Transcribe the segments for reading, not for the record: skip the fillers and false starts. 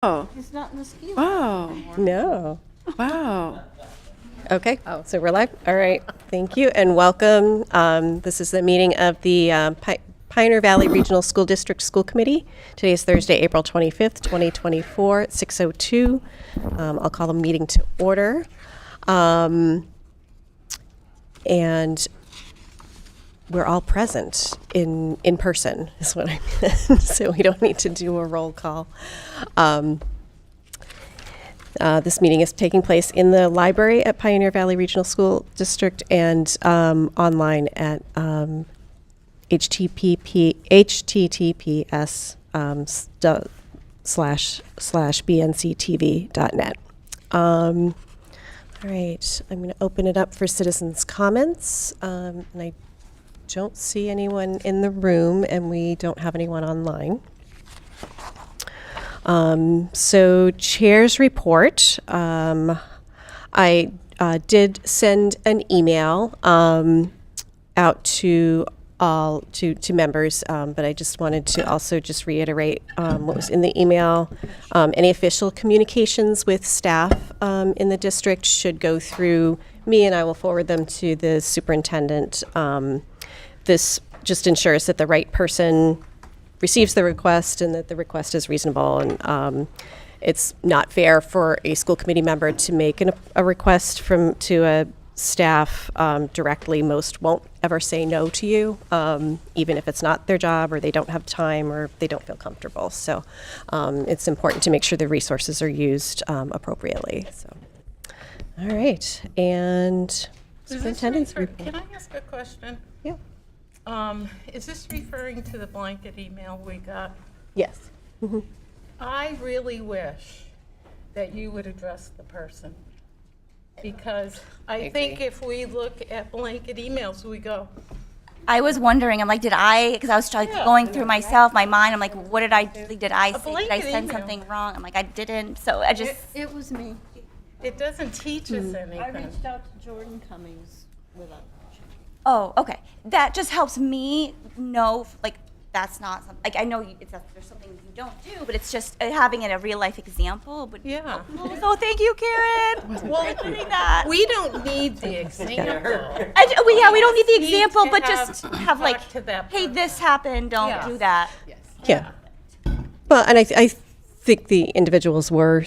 Oh, He's not in the ski lift wow, anymore. No. wow. Okay, so we're live. All right, thank you and welcome. This is the meeting of the Pioneer Valley Regional School District School Committee. Today is Thursday, April 25th, 2024 at 6:02. I'll call the meeting to order. And we're all present in person, is what I meant. So we don't need to do a roll call. This meeting is taking place in the library at Pioneer Valley Regional School District and online at https://bnctv.net. All right, I'm going to open it up for citizens' comments. And I don't see anyone in the room, and we don't have anyone online. So chair's report. I did send an email out to all to members, but I just wanted to also just reiterate what was in the email. Any official communications with staff in the district should go through me, and I will forward them to the superintendent. This just ensures that the right person receives the request and that the request is reasonable. And it's not fair for a school committee member to make a request to a staff directly. Most won't ever say no to you, even if it's not their job or they don't have time or they don't feel comfortable. So it's important to make sure the resources are used appropriately. So, all right, and superintendent's report. Can I ask a question? Yeah. Is this referring to the blanket email we got? Yes. I really wish that you would address the person, because I think if we look at blanket emails, we go, I was wondering, I'm like, because I was going through myself, my mind, I'm like, what did I do? Did I say, did I blanket send email. something wrong? I'm like, I didn't, so I just, It was me. it doesn't teach us I anything. reached out to Jordan Cummings with a, oh, okay. That just helps me know, like, that's not something, like, I know there's something you don't do, but it's just having it a real life example. But Yeah. so thank you, Karen. Well, for doing that. we don't need the example. We don't need the Need example, to but have- just have like, talk to that hey, person. this happened, don't Yeah. do that. Yeah. Well, and I think the individuals were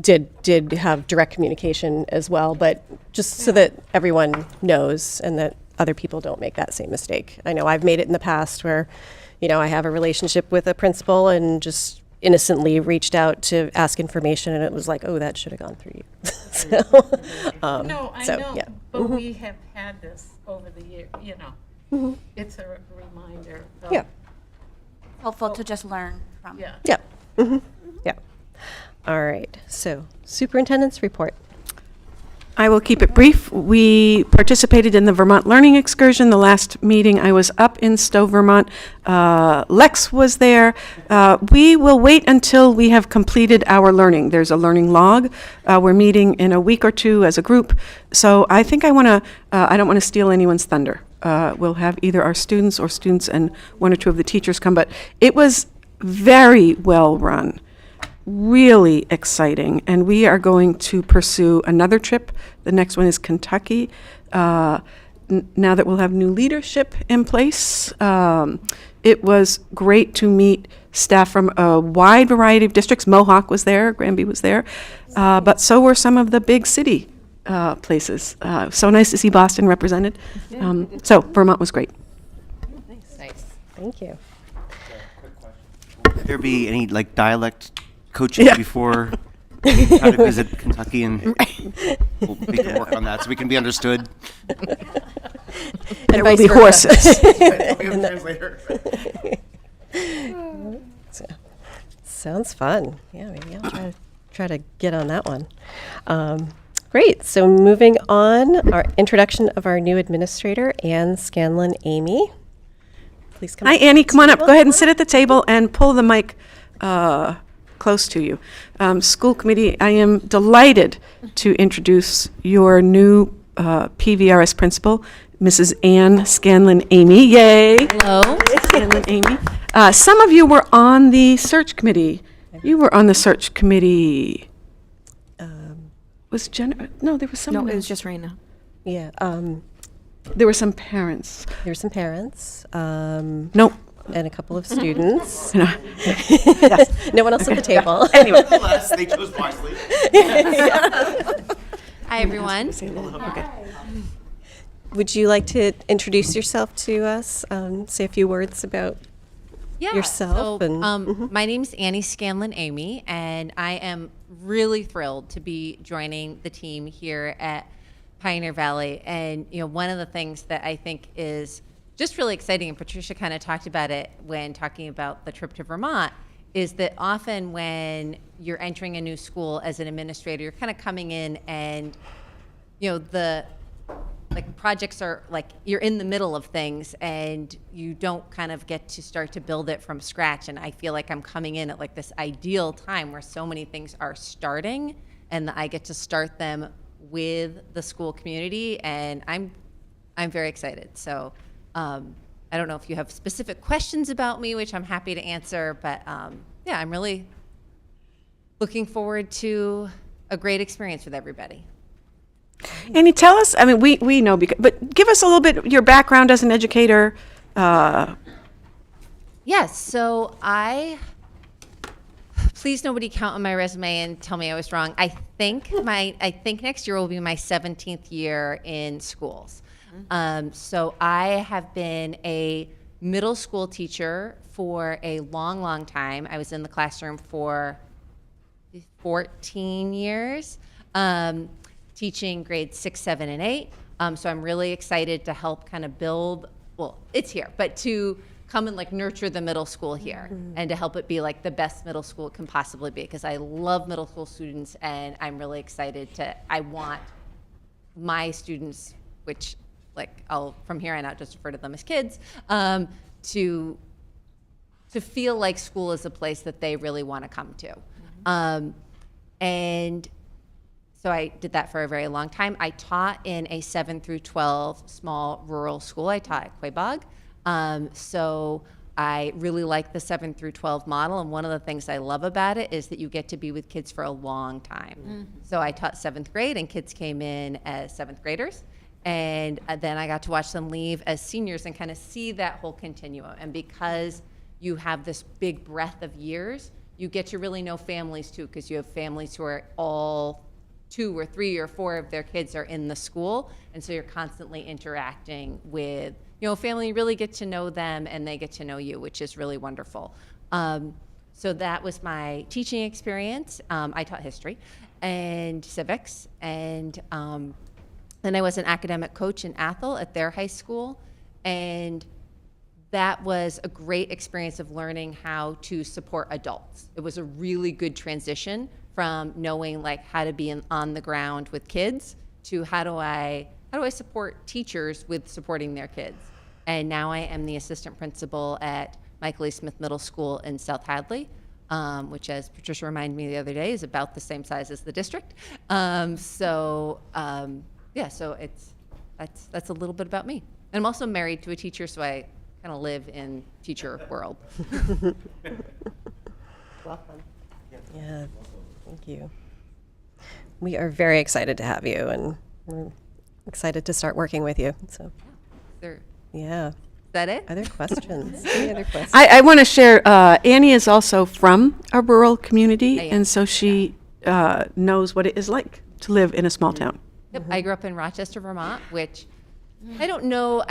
did have direct communication as well, but just so that everyone knows and that other people don't make that same mistake. I know I've made it in the past where, I have a relationship with a principal and just innocently reached out to ask information, and it was like, oh, that should have gone through you. No, I know, yeah. but we have had this over the year, It's a reminder. of- Yeah. Helpful to just learn from. Yeah. Yeah. Yeah. All right. So, superintendent's report. I will keep it brief. We participated in the Vermont Learning Excursion. The last meeting, I was up in Stowe, Vermont. Lex was there. We will wait until we have completed our learning. There's a learning log. We're meeting in a week or two as a group. So I think I don't want to steal anyone's thunder. We'll have either our students and one or two of the teachers come, but it was very well run. Really exciting, and we are going to pursue another trip. The next one is Kentucky. Now that we'll have new leadership in place, it was great to meet staff from a wide variety of districts. Mohawk was there, Granby was there, but so were some of the big city places. So nice to see Boston represented. So Vermont was great. Nice. Thank you. Would there be any dialect coaching before how to visit Kentucky, and we can work on that so we can be understood. And There will be versa. horses. We have a translator. Sounds fun. Yeah, maybe I'll try to get on that one. Great. So moving on, our introduction of our new administrator, Ann Scanlon Amy. Please come. Hi, up. Annie, come on up. Go ahead and sit at the table and pull the mic close to you. School committee, I am delighted to introduce your new PVRS principal, Mrs. Ann Scanlon Amy. Yay. Hello. Scanlon Amy. Some of you were on the search committee. You were on the search committee. Was Jen? No, there was someone. No, it was else. just Raina. Yeah, There were some parents. there were some parents, No. and a couple of students. No. No one else at the table. Anyway. Nonetheless, they chose wisely. Hi, everyone. Okay. Would you like to introduce yourself to us? Say a few words about yourself So, and- my name's Annie Scanlon Amy, and I am really thrilled to be joining the team here at Pioneer Valley. And one of the things that I think is just really exciting, and Patricia kind of talked about it when talking about the trip to Vermont, is that often when you're entering a new school as an administrator, you're kind of coming in and the projects are you're in the middle of things and you don't kind of get to start to build it from scratch. And I feel like I'm coming in at this ideal time where so many things are starting and I get to start them with the school community, and I'm very excited. So I don't know if you have specific questions about me, which I'm happy to answer, but yeah, I'm really looking forward to a great experience with everybody. Annie, tell us, I mean, we know, but give us a little bit your background as an educator. Yes, so please nobody count on my resume and tell me I was wrong. I think next year will be my 17th year in schools. So I have been a middle school teacher for a long, long time. I was in the classroom for 14 years, teaching grades 6, 7, and 8. So I'm really excited to help kind of build, well, it's here, but to come and nurture the middle school here and to help it be the best middle school it can possibly be, because I love middle school students and I'm really excited I want my students, which I'll from here on out just refer to them as kids, to feel like school is a place that they really want to come to. And so I did that for a very long time. I taught in a 7 through 12 small rural school. I taught at Quabog. So I really like the 7 through 12 model. And one of the things I love about it is that you get to be with kids for a long time. So I taught 7th grade and kids came in as 7th graders. And then I got to watch them leave as seniors and kind of see that whole continuum. And because you have this big breadth of years, you get to really know families too, because you have families who are all 2 or 3 or 4 of their kids are in the school. And so you're constantly interacting with, family, you really get to know them and they get to know you, which is really wonderful. So that was my teaching experience. I taught history and civics, and then I was an academic coach in Athol at their high school. And that was a great experience of learning how to support adults. It was a really good transition from knowing how to be on the ground with kids to how do I support teachers with supporting their kids. And now I am the assistant principal at Michael E. Smith Middle School in South Hadley, which, as Patricia reminded me the other day, is about the same size as the district. So that's a little bit about me. And I'm also married to a teacher, so I kind of live in teacher world. Welcome. Yeah, thank you. We are very excited to have you, and we're excited to start working with you. So, yeah. Is that it? Are there questions? Any other questions? I want to share, Annie is also from a rural community, I am. and so she knows what it is like to live in a small town. Yep, I grew up in Rochester, Vermont, which I don't know.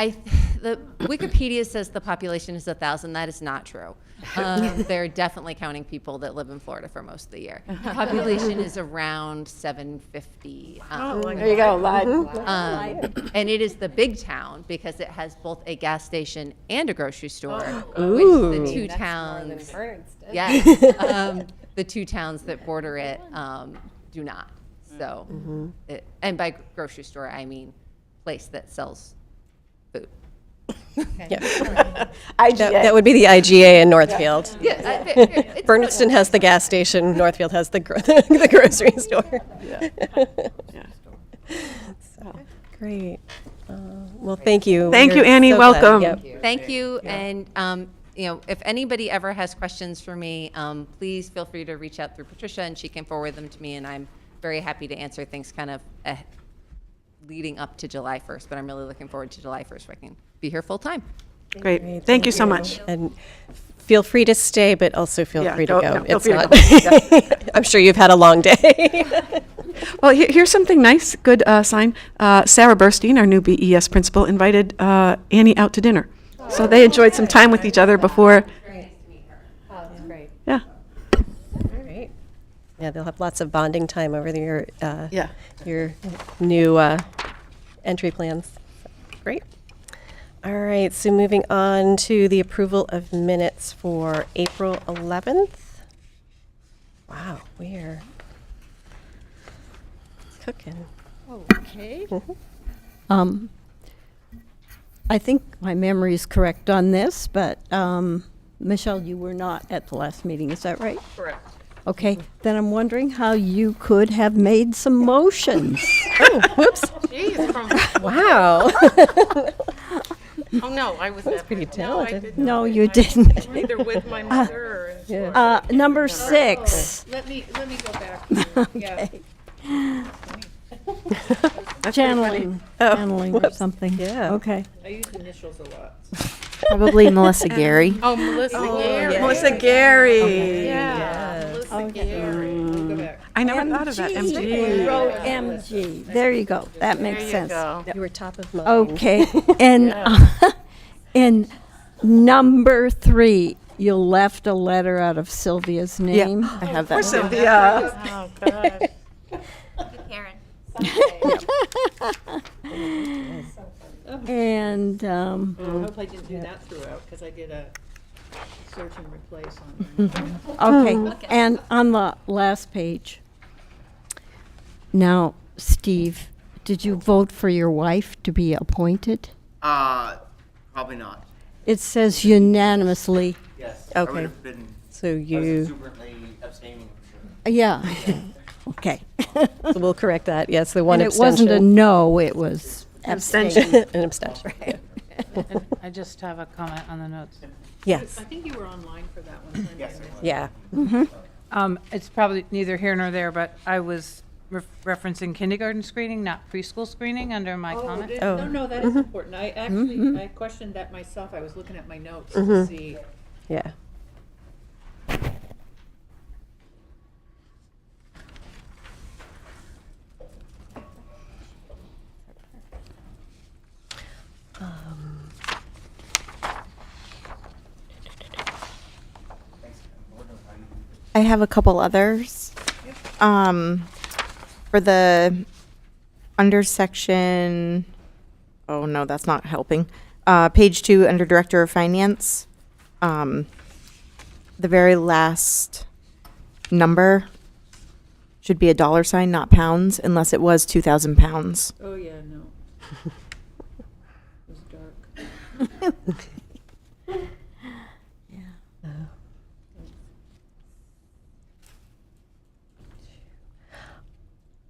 The Wikipedia says the population is 1,000. That is not true. They're definitely counting people that live in Florida for most of the year. The population is around 750. There you go, live. And it is the big town because it has both a gas station and a grocery store, Ooh. which the two towns, yes, the two towns that border it do not. So, and by grocery store I mean place that sells food. Yeah. That would be the IGA in Northfield. Yeah, Bernardston has the gas station. Northfield has the the grocery store. Yeah. So, great. Well, thank you. Thank you, We're Annie. so glad. Welcome. Yep. Thank you, and, if anybody ever has questions for me, please feel free to reach out through Patricia, and she can forward them to me, and I'm very happy to answer things kind of leading up to July 1st, but I'm really looking forward to July 1st, where I can be here full-time. Great. Thank you so much. And feel free to stay, but also feel Yeah, free to go- go. no, feel It's free to not. go. I'm sure you've had a long day. Well, here's something nice, good sign. Sarah Burstein, our new BES principal, invited Annie out to dinner. So they enjoyed some time with each other before. Yeah. Great. Yeah, they'll have lots of bonding time over Yeah. your new entry plans. Great. All right, so moving on to the approval of minutes for April 11th. Wow, we're cooking. Okay. I think my memory is correct on this, but Michelle, you were not at the last meeting, is that right? Correct. Okay, then I'm wondering how you could have made some motions. Oh, whoops. Geez, from, Wow. oh, no, I was at. pretty No, I talented. did No, not. you I- didn't. Either with my mother or. Yeah. Number 6. Let me go back. to- Yeah. Channeling, channeling or something. Yeah. Okay. I use initials a lot. Probably Melissa Gary. Oh, Melissa Gary. Melissa Gary. Yeah, Melissa Gary. I'll go back. I never thought of that. You MG. wrote MG. There you go. That makes There you sense. go. You were top of mind. Okay, and in number 3, you left a letter out of Sylvia's name. I have that. Cynthia. Oh, God. Karen. And I hope I didn't do that throughout, because I did a search and replace on them. okay, and on the last page. Now, Steve, did you vote for your wife to be appointed? Probably not. It says unanimously. Yes. Okay. I would have been, So I was you, exuberantly abstaining for sure. Yeah. Okay. so we'll correct that. Yes, the one And it wasn't a abstention. no, it was abstention. An abstention. I just have a comment on the notes. Yes. I think you were online for that one. Yes. Yeah. It's probably neither here nor there, but I was referencing kindergarten screening, not preschool screening under my comment. No, that is important. I actually, I questioned that myself. I was looking at my notes to see. Yeah. I have a couple others. For the under section, oh no, that's not helping. Page 2 under Director of Finance. The very last number should be a $, not pounds, unless it was 2,000 pounds. Oh, yeah, no. It was dark.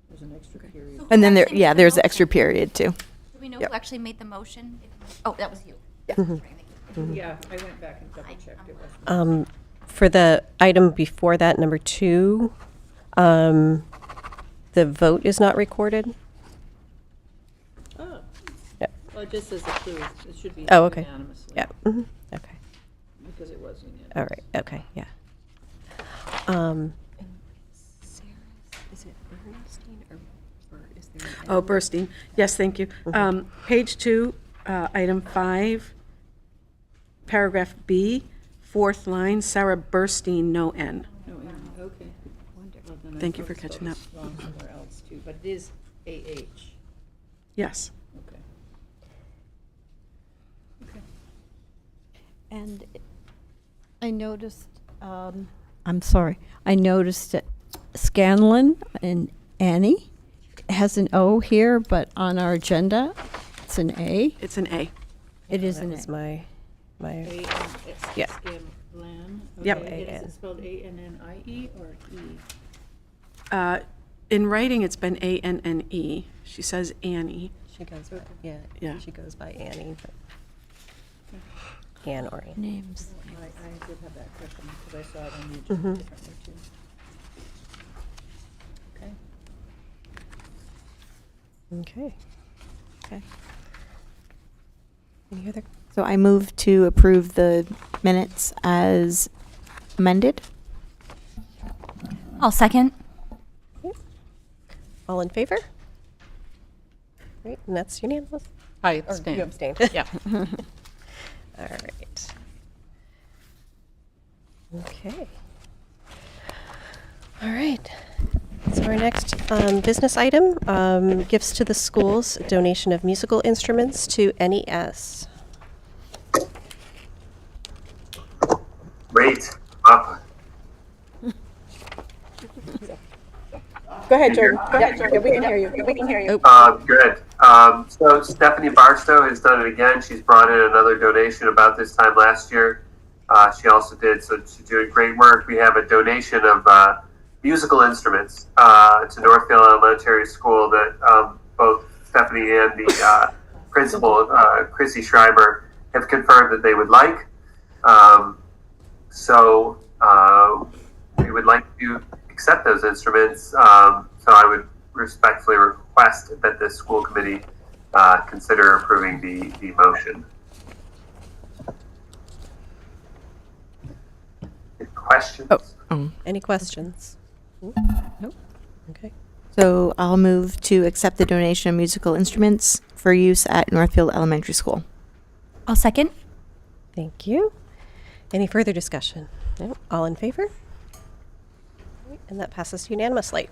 There's an extra period. And then there, yeah, there's an extra period too. Do we know who actually made the motion? Oh, that was you. Yeah, I went back and double checked. It wasn't. For the item before that, number 2, the vote is not recorded. Oh, Yep. well, it just says approved. It should be Oh, okay. unanimously. Yeah. Mhm. Okay. Because it was unanimous. All right. Okay. Yeah. Oh, Burstein. Yes, thank you. Page 2, item 5, paragraph B, 4th line, Sarah Burstein, no N. No, yeah, okay. Well, then I Thank you for probably catching spelled it Wrong somewhere else too, but it is AH. Yes. Okay. And I noticed, I'm sorry, I noticed that Scanlon and Annie has an O here, but on our agenda, it's an A. It's an A. It is That an was A. my A-N-S, Yeah. Scanlan. Yep. Okay, Is it spelled A-N-N-I-E or E? In writing, it's been A-N-N-E. She says Annie. She goes by, Yeah. she goes by Annie, but Anne or Annie. Names. I did have that question because I saw it on the agenda differently too. Okay. Okay. Okay. Any other? So I move to approve the minutes as amended. I'll second. All in favor? Great, and that's unanimous? I Or you abstained? Yeah. All right. Okay. All right. So our next business item, gifts to the schools, donation of musical instruments to NES. Great. Up. Go ahead, Jordan. Go ahead, Jordan. We can hear you. We can hear you. Good. So Stephanie Barstow has done it again. She's brought in another donation about this time last year. She also did, so she's doing great work. We have a donation of musical instruments to Northfield Elementary School that both Stephanie and the principal, Chrissy Schreiber, have confirmed that they would like. So we would like to accept those instruments. So I would respectfully request that the school committee consider approving the motion. Any questions? Any questions? Nope. Okay. So I'll move to accept the donation of musical instruments for use at Northfield Elementary School. I'll second. Thank you. Any further discussion? No? All in favor? And that passes unanimously.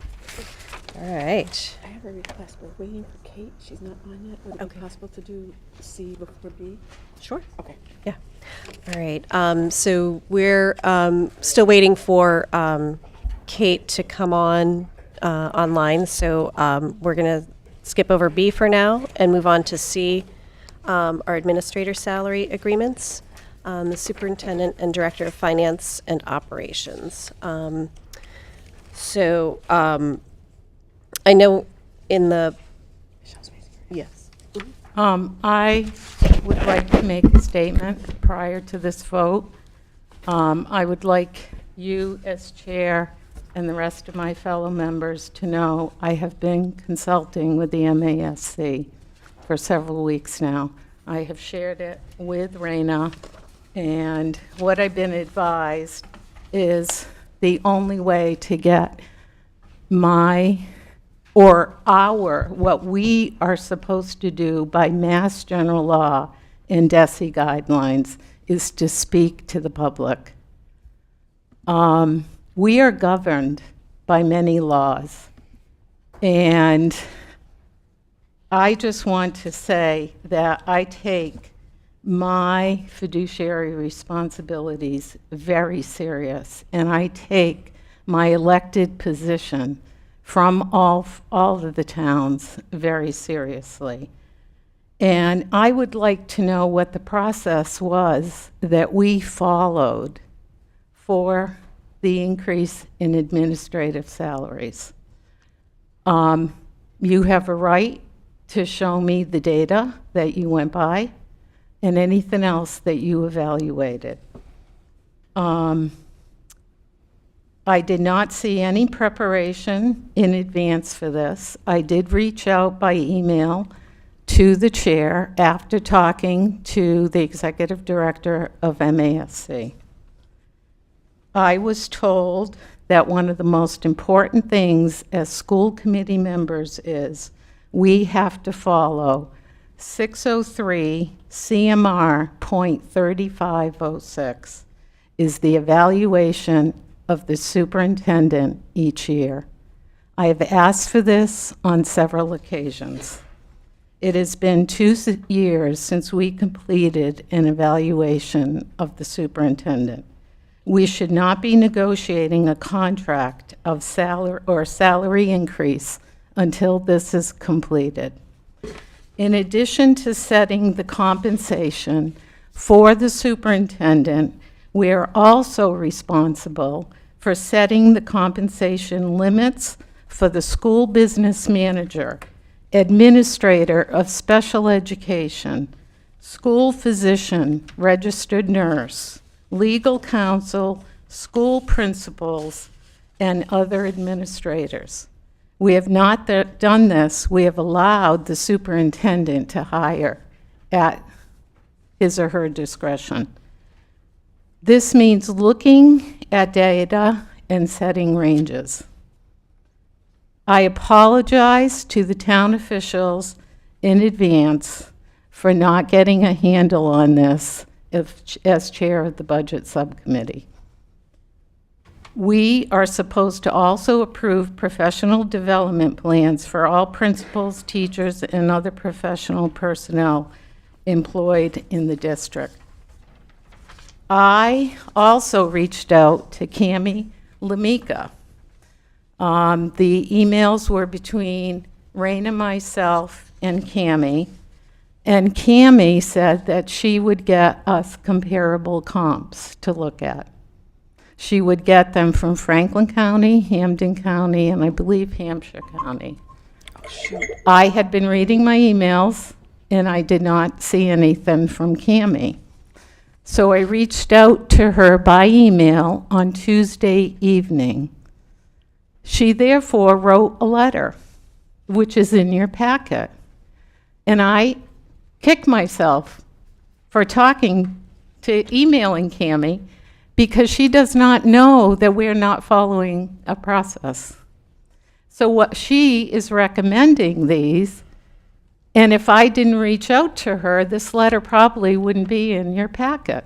All right. I have a request. We're waiting for Kate. She's not on yet. Would it be possible to do C before B? Sure. Okay. Yeah. All right. So we're still waiting for Kate to come on online. So we're going to skip over B for now and move on to C, our administrator salary agreements, the superintendent and director of finance and operations. So I know in the, yes. I would like to make a statement prior to this vote. I would like you as chair and the rest of my fellow members to know I have been consulting with the MASC for several weeks now. I have shared it with Raina, and what I've been advised is the only way to get what we are supposed to do by Mass General Law and DESE guidelines is to speak to the public. We are governed by many laws, and I just want to say that I take my fiduciary responsibilities very serious, and I take my elected position from all of the towns very seriously. And I would like to know what the process was that we followed for the increase in administrative salaries. You have a right to show me the data that you went by and anything else that you evaluated. I did not see any preparation in advance for this. I did reach out by email to the chair after talking to the executive director of MASC. I was told that one of the most important things as school committee members is we have to follow 603 CMR .3506 is the evaluation of the superintendent each year. I have asked for this on several occasions. It has been 2 years since we completed an evaluation of the superintendent. We should not be negotiating a contract of salary increase until this is completed. In addition to setting the compensation for the superintendent, we are also responsible for setting the compensation limits for the school business manager administrator of special education, school physician, registered nurse, legal counsel, school principals, and other administrators. We have not done this. We have allowed the superintendent to hire at his or her discretion. This means looking at data and setting ranges. I apologize to the town officials in advance for not getting a handle on this as chair of the budget subcommittee. We are supposed to also approve professional development plans for all principals, teachers, and other professional personnel employed in the district. I also reached out to Cami Lamika. The emails were between Raina, myself, and Cami. And Cami said that she would get us comparable comps to look at. She would get them from Franklin County, Hampden County, and I believe Hampshire County. I had been reading my emails, and I did not see anything from Cami. So I reached out to her by email on Tuesday evening. She therefore wrote a letter, which is in your packet. And I kicked myself for emailing Cami, because she does not know that we're not following a process. So what she is recommending these, and if I didn't reach out to her, this letter probably wouldn't be in your packet,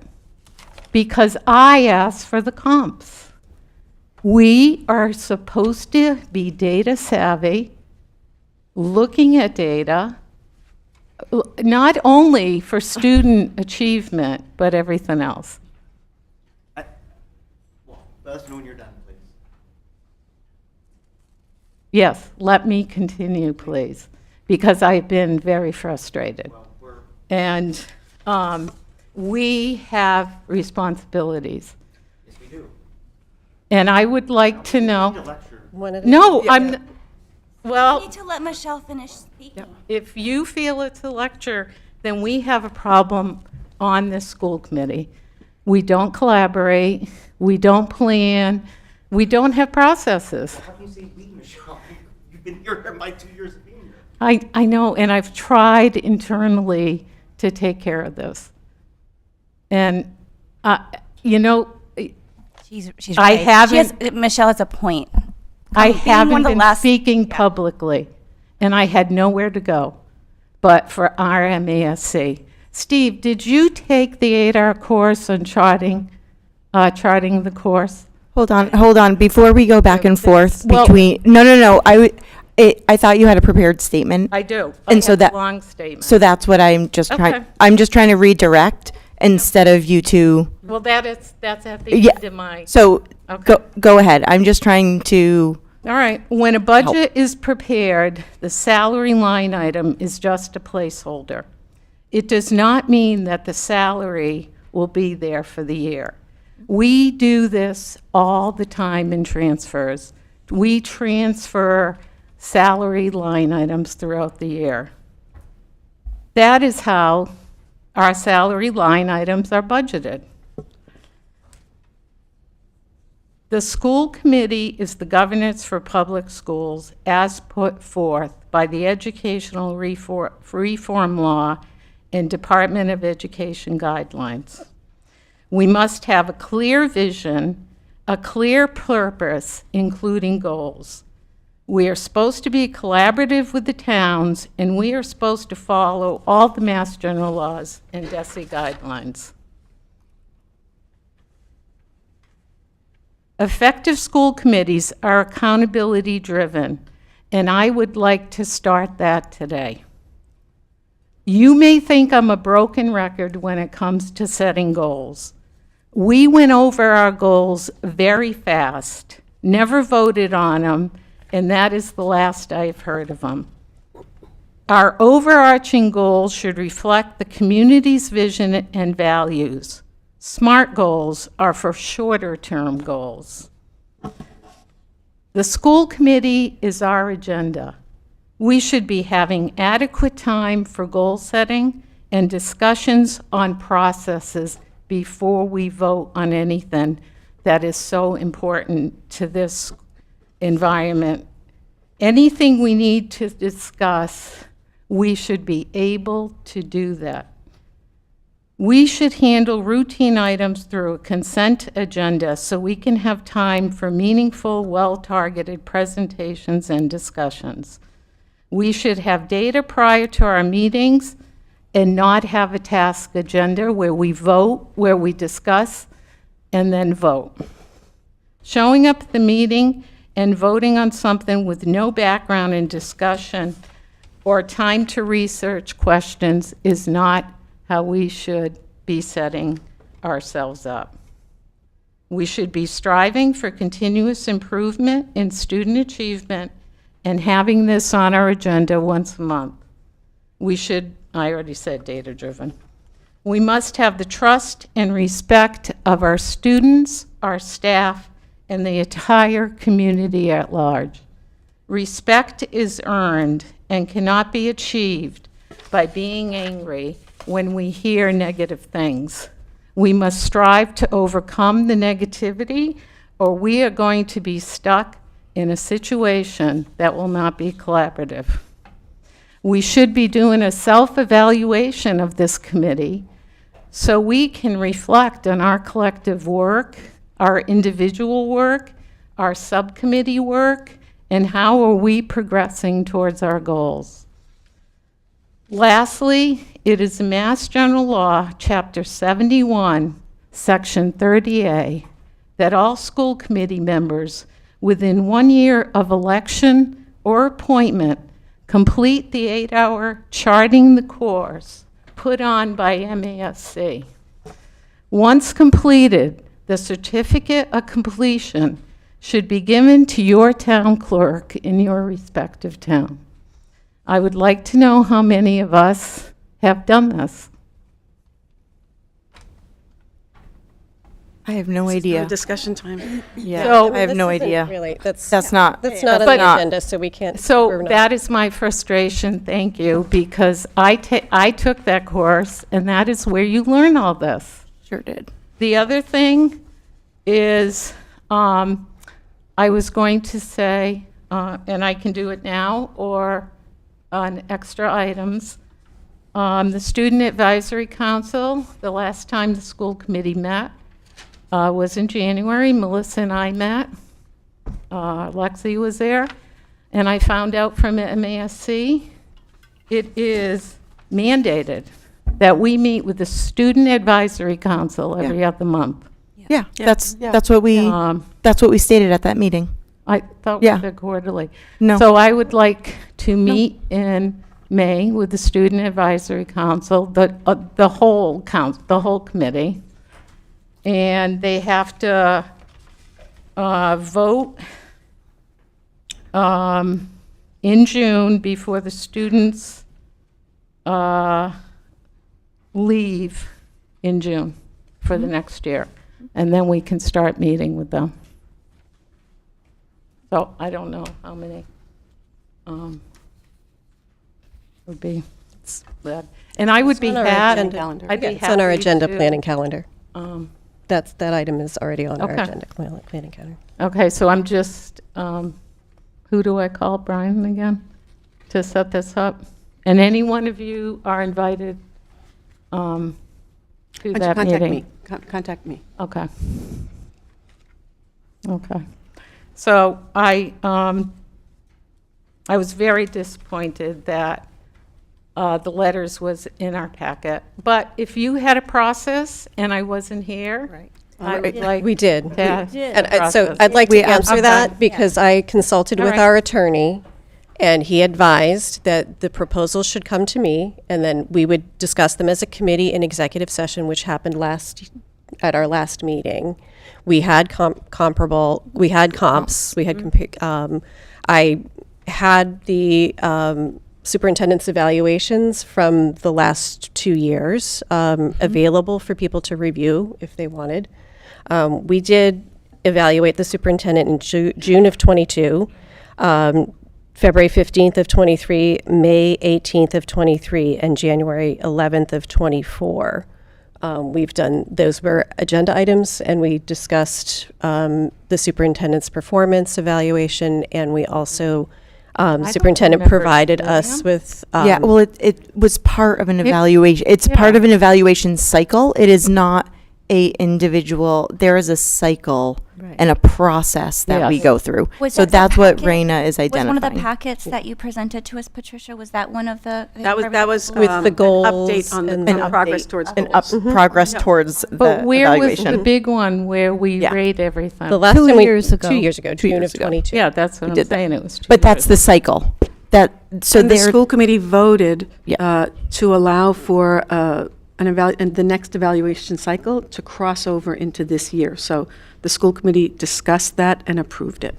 because I asked for the comps. We are supposed to be data savvy, looking at data, not only for student achievement, but everything else. Let us know when you're done, please. Yes, let me continue, please, because I've been very frustrated. And we have responsibilities. Yes, we do. And I would like to know. One at a No, time. I'm, We well, need to let Michelle finish speaking. if you feel it's a lecture, then we have a problem on this school committee. We don't collaborate, we don't plan, we don't have processes. How can you say we, Michelle? You've been here my 2 years of being here. I know, and I've tried internally to take care of this. And, you know, She's I right. haven't- Michelle has a point. I Being one haven't of the been last- speaking publicly, and I had nowhere to go but for RMASC. Steve, did you take the 8-hour course on charting the course? Hold on. Before we go back and forth Well- between, no. I thought you had a prepared statement. I do. And so have that- a long statement. So that's what I'm just trying, Okay. I'm just trying to redirect instead of you two. Well, that's at the Yeah. end of my, So Okay. go ahead. I'm just trying to, all right. When a budget is prepared, the salary line item is just a placeholder. It does not mean that the salary will be there for the year. We do this all the time in transfers. We transfer salary line items throughout the year. That is how our salary line items are budgeted. The school committee is the governance for public schools as put forth by the Educational Reform Law and Department of Education guidelines. We must have a clear vision, a clear purpose, including goals. We are supposed to be collaborative with the towns, and we are supposed to follow all the Mass General laws and DESE guidelines. Effective school committees are accountability-driven, and I would like to start that today. You may think I'm a broken record when it comes to setting goals. We went over our goals very fast, never voted on them, and that is the last I've heard of them. Our overarching goals should reflect the community's vision and values. SMART goals are for shorter-term goals. The school committee is our agenda. We should be having adequate time for goal setting and discussions on processes before we vote on anything that is so important to this environment. Anything we need to discuss, we should be able to do that. We should handle routine items through a consent agenda so we can have time for meaningful, well-targeted presentations and discussions. We should have data prior to our meetings and not have a task agenda where we vote, where we discuss, and then vote. Showing up at the meeting and voting on something with no background in discussion or time to research questions is not how we should be setting ourselves up. We should be striving for continuous improvement in student achievement and having this on our agenda once a month. We should, I already said data-driven. We must have the trust and respect of our students, our staff, and the entire community at large. Respect is earned and cannot be achieved by being angry when we hear negative things. We must strive to overcome the negativity, or we are going to be stuck in a situation that will not be collaborative. We should be doing a self-evaluation of this committee so we can reflect on our collective work, our individual work, our subcommittee work, and how are we progressing towards our goals. Lastly, it is Mass General Law, Chapter 71, Section 30A, that all school committee members within 1 year of election or appointment complete the 8-hour charting the course put on by MASC. Once completed, the certificate of completion should be given to your town clerk in your respective town. I would like to know how many of us have done this. I have no idea. Discussion time. Yeah, So- I have no idea. Really, That's not. that's not on But- the agenda, so we can't. So we're not- that is my frustration, thank you, because I took that course, and that is where you learn all this. Sure did. The other thing is, I was going to say, and I can do it now, or on extra items, the Student Advisory Council, the last time the school committee met was in January. Melissa and I met. Lexi was there. And I found out from MASC, it is mandated that we meet with the Student Advisory Council every other month. Yeah, that's what we stated at that meeting. I thought Yeah. we did quarterly. No. So I would like to meet in May with the Student Advisory Council, the whole council, the whole committee. And they have to vote in June before the students leave in June for the next year. And then we can start meeting with them. So I don't know how many would be. And I would be on our happy. agenda. I'd be It's on our happy agenda to- planning calendar. That item is already on our Okay. agenda planning calendar. Okay, so I'm just, who do I call, Brian, again, to set this up? And any one of you are invited to that meeting. Contact me. Okay. Okay. So I was very disappointed that the letters was in our packet. But if you had a process and I wasn't here, I would like. We did. to have And a so process. I'd like to answer Okay. that because I consulted All with right. our attorney, and he advised that the proposals should come to me, and then we would discuss them as a committee in executive session, which happened at our last meeting. We had comparable, we had comps, we had, I had the superintendent's evaluations from the last 2 years available for people to review if they wanted. We did evaluate the superintendent in June of '22. February 15th of 23, May 18th of 23, and January 11th of 24. We've done, those were agenda items, and we discussed the superintendent's performance evaluation, and we also, superintendent remember provided doing us them. with. Yeah, well, it was part of an evaluation. It's part of an evaluation cycle. It is not a individual. There is a cycle and a process that we Yes. go through. Was So that the that's what packet? Raina is Was identifying. one of the packets that you presented to us, Patricia, was that one of the? That was With the an goals update on and the an progress update. towards And goals. progress towards the But where was evaluation. the big one where we Yeah. rate everything? The last 2 time we, years ago. 2 years ago, June years of ago. 22. Yeah, that's what I'm did that. saying, it was 2 But that's years. the cycle. That so And the there. school committee voted Yeah. to allow for and the next evaluation cycle to cross over into this year. So the school committee discussed that and approved it.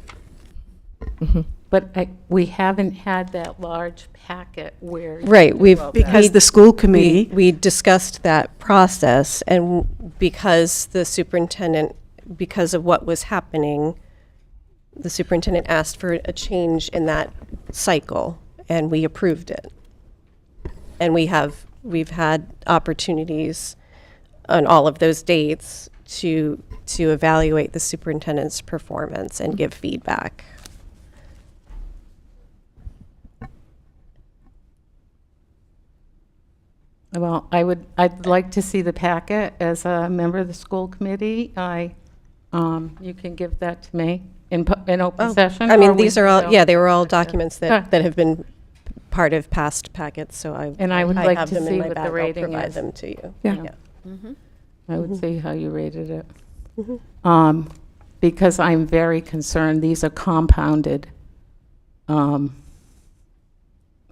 But we haven't had that large packet where. Right, Because the school committee, we discussed that process, and because the superintendent, because of what was happening, the superintendent asked for a change in that cycle, and we approved it. And we've had opportunities on all of those dates to evaluate the superintendent's performance and give feedback. Well, I'd like to see the packet as a member of the school committee. You can give that to me in open session. I or mean, we these are can all, go- yeah, they were all documents Yeah. that have been part of past packets, so And I would like have to them in see my what the bag. I'll rating provide is. them to you. Yeah. I would see how you rated it. Because I'm very concerned, these are compounded. And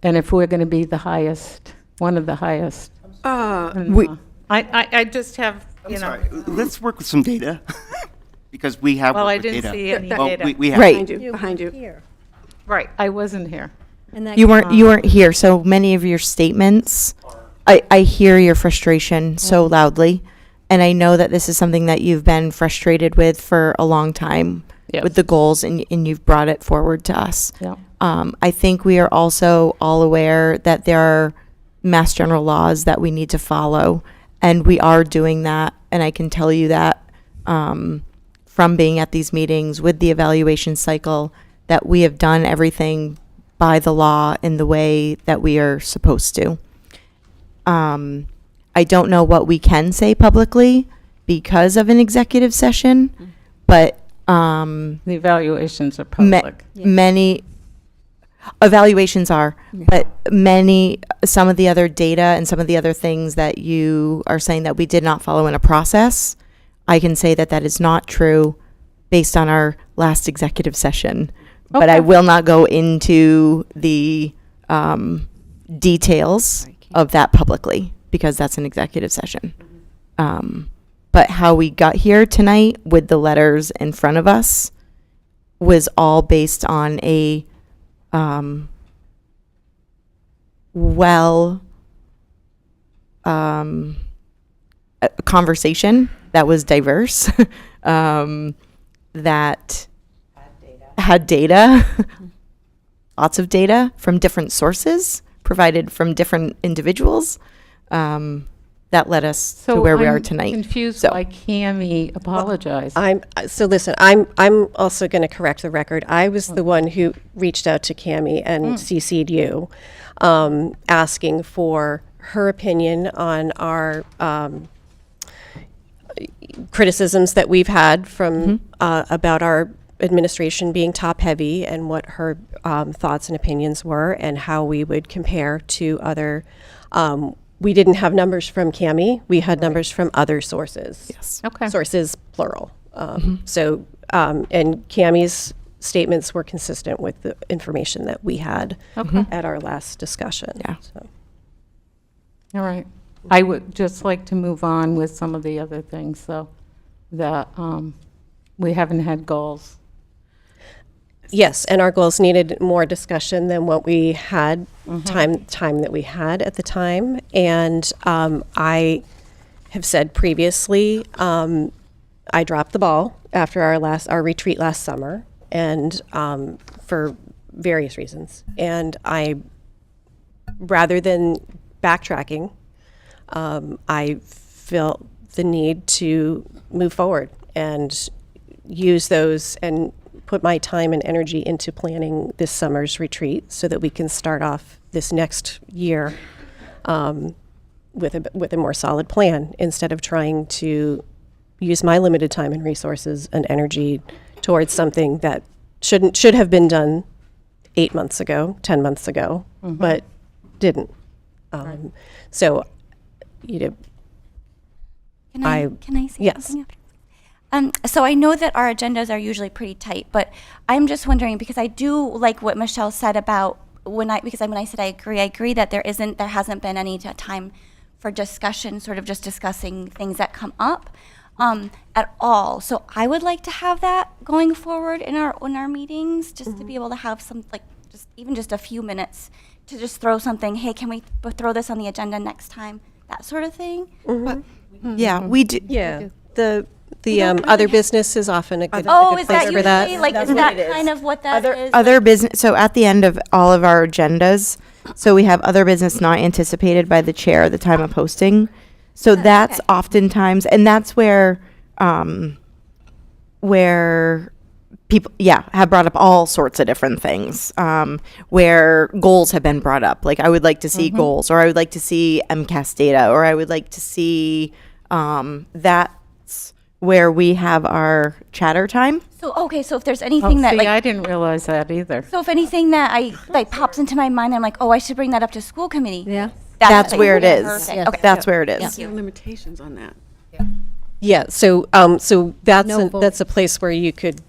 if we're going to be the highest, one of the highest. I just have, I'm sorry, let's work with some data, because we have Well, worked I with didn't data. see any Well, data. we have. Right. behind you. Right, I wasn't here. And that You weren't here, so many of your statements, I hear your frustration so loudly, and I know that this is something that you've been frustrated with for a long time Yes. with the goals, and you've brought it forward to us. Yeah. I think we are also all aware that there are mass general laws that we need to follow, and we are doing that, and I can tell you that from being at these meetings with the evaluation cycle, that we have done everything by the law in the way that we are supposed to. I don't know what we can say publicly because of an executive session, but The evaluations are ma- public. many evaluations are, but some of the other data and some of the other things that you are saying that we did not follow in a process, I can say that that is not true based on our last executive session. But I Okay. will not go into the details of that publicly because that's an executive session. But how we got here tonight with the letters in front of us was all based on a a conversation that was diverse, that had data, lots of data from different sources provided from different individuals, that led us to where we are tonight. Confused So- why Cammie apologized. So listen, I'm also going to correct the record. I was the one who reached out to Cammie and CC'd you, asking for her opinion on our criticisms that we've had from about our administration being top heavy, and what her thoughts and opinions were, and how we would compare to other. We didn't have numbers from Cammie. We had numbers from other sources. Yes. Okay. Sources, plural. So, and Cammie's statements were consistent with the information that we had at our last discussion. Yeah. So. All right. I would just like to move on with some of the other things, so that we haven't had goals. Yes, and our goals needed more discussion than what we had, time that we had at the time. And I have said previously, I dropped the ball after our retreat last summer, and for various reasons. And rather than backtracking, I felt the need to move forward and use those and put my time and energy into planning this summer's retreat so that we can start off this next year with a more solid plan instead of trying to use my limited time and resources and energy towards something that should have been done 8 months ago, 10 months ago, but didn't. So, you know, Can I say yes. something after? So I know that our agendas are usually pretty tight, but I'm just wondering because I do like what Michelle said about when I said I agree that there hasn't been any time for discussion, sort of just discussing things that come up at all. So I would like to have that going forward in our meetings, just to be able to have some just a few minutes to just throw something. Hey, can we throw this on the agenda next time? That sort of thing. Yeah, we do. Yeah, the other business is often a good, Oh, a good is place that for that. usually is that kind of what that is? Other business, so at the end of all of our agendas, so we have other business not anticipated by the chair at the time of posting. So that's okay. oftentimes, and that's where people, have brought up all sorts of different things, where goals have been brought up. Like I would like to see goals, or I would like to see MCAS data, or I would like to see, that's where we have our chatter time. So so if there's anything that I didn't realize that either. so if anything that pops into my mind, I'm like, oh, I should bring that up to school committee. Yeah. That's where it is. Perfect. Okay. That's where it is. There are limitations on that. Yeah, so that's No vote. that's a place where you could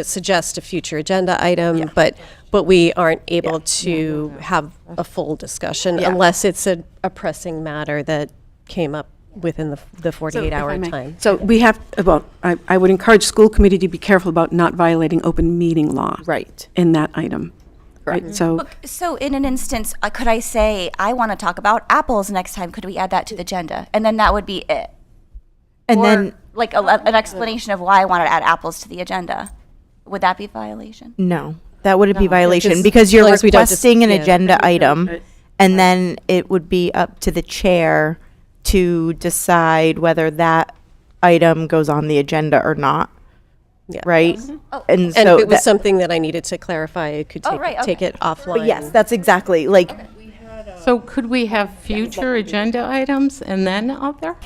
suggest a future agenda item, but we aren't able to have a full discussion unless it's a pressing matter that came up within the So, if 48-hour I may. time. So we have, I would encourage school committee to be careful about not violating open meeting law. Right. In that item. Right, so, So in an instance, could I say, I want to talk about apples next time, could we add that to the agenda? And then that would be it. And Or, then, like an explanation of why I wanted to add apples to the agenda. Would that be violation? no, that wouldn't be violation just because as you're long as we don't just- requesting an yeah. agenda item, Right. and then it would be up to the chair to decide whether that item goes on the agenda or not. Yeah. Right? Oh. And And so if it was that- something that I needed to clarify, I could Oh, right, take okay. it offline. but yes, that's exactly like So could we have future agenda items and then other?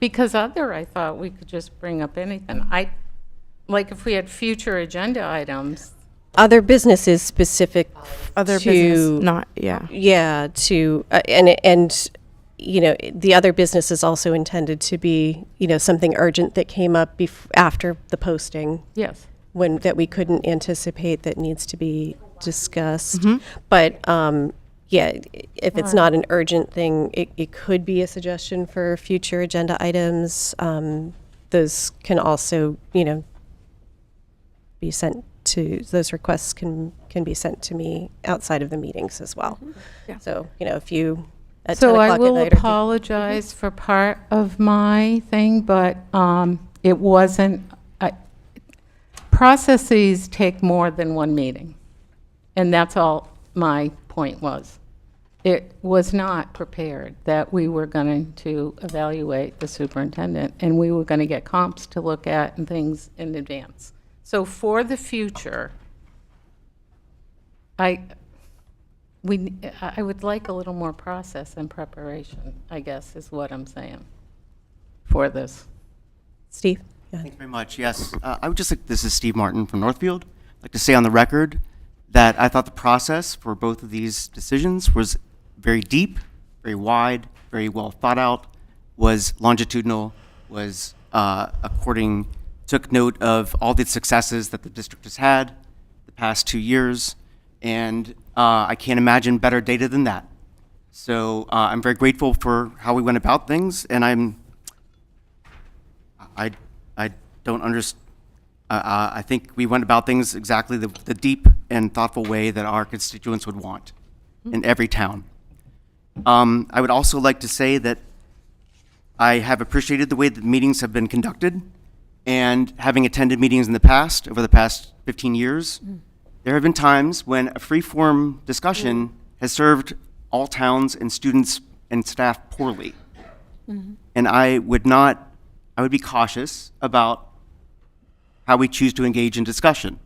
Because other, I thought we could just bring up anything. Like if we had future agenda items, Other business is specific other to business, not, and you know, the other business is also intended to be, something urgent that came up after the posting yes. that we couldn't anticipate that needs to be discussed. Mm-hmm. But if it's not an urgent thing, it could be a suggestion for future agenda items. Those can also, be sent to, those requests can be sent to me outside of the meetings as well. Yeah. So, if you, at 10 So o'clock I at will night or apologize for part of my thing, but it wasn't, processes take more than one meeting. And that's all my point was. It was not prepared that we were going to evaluate the superintendent and we were going to get comps to look at and things in advance. So for the future, I would like a little more process and preparation, I guess, is what I'm saying for this. Steve? Yeah. Thanks very much. Yes, I would just like, this is Steve Martin from Northfield. I'd like to say on the record that I thought the process for both of these decisions was very deep, very wide, very well thought out, was longitudinal, was took note of all the successes that the district has had the past 2 years, and I can't imagine better data than that. So I'm very grateful for how we went about things, and I don't understand. I think we went about things exactly the deep and thoughtful way that our constituents would want in every town. I would also like to say that I have appreciated the way that meetings have been conducted, and having attended meetings in the past, over the past 15 years, there have been times when a free-form discussion has served all towns and students and staff poorly. And I would be cautious about how we choose to engage in discussion.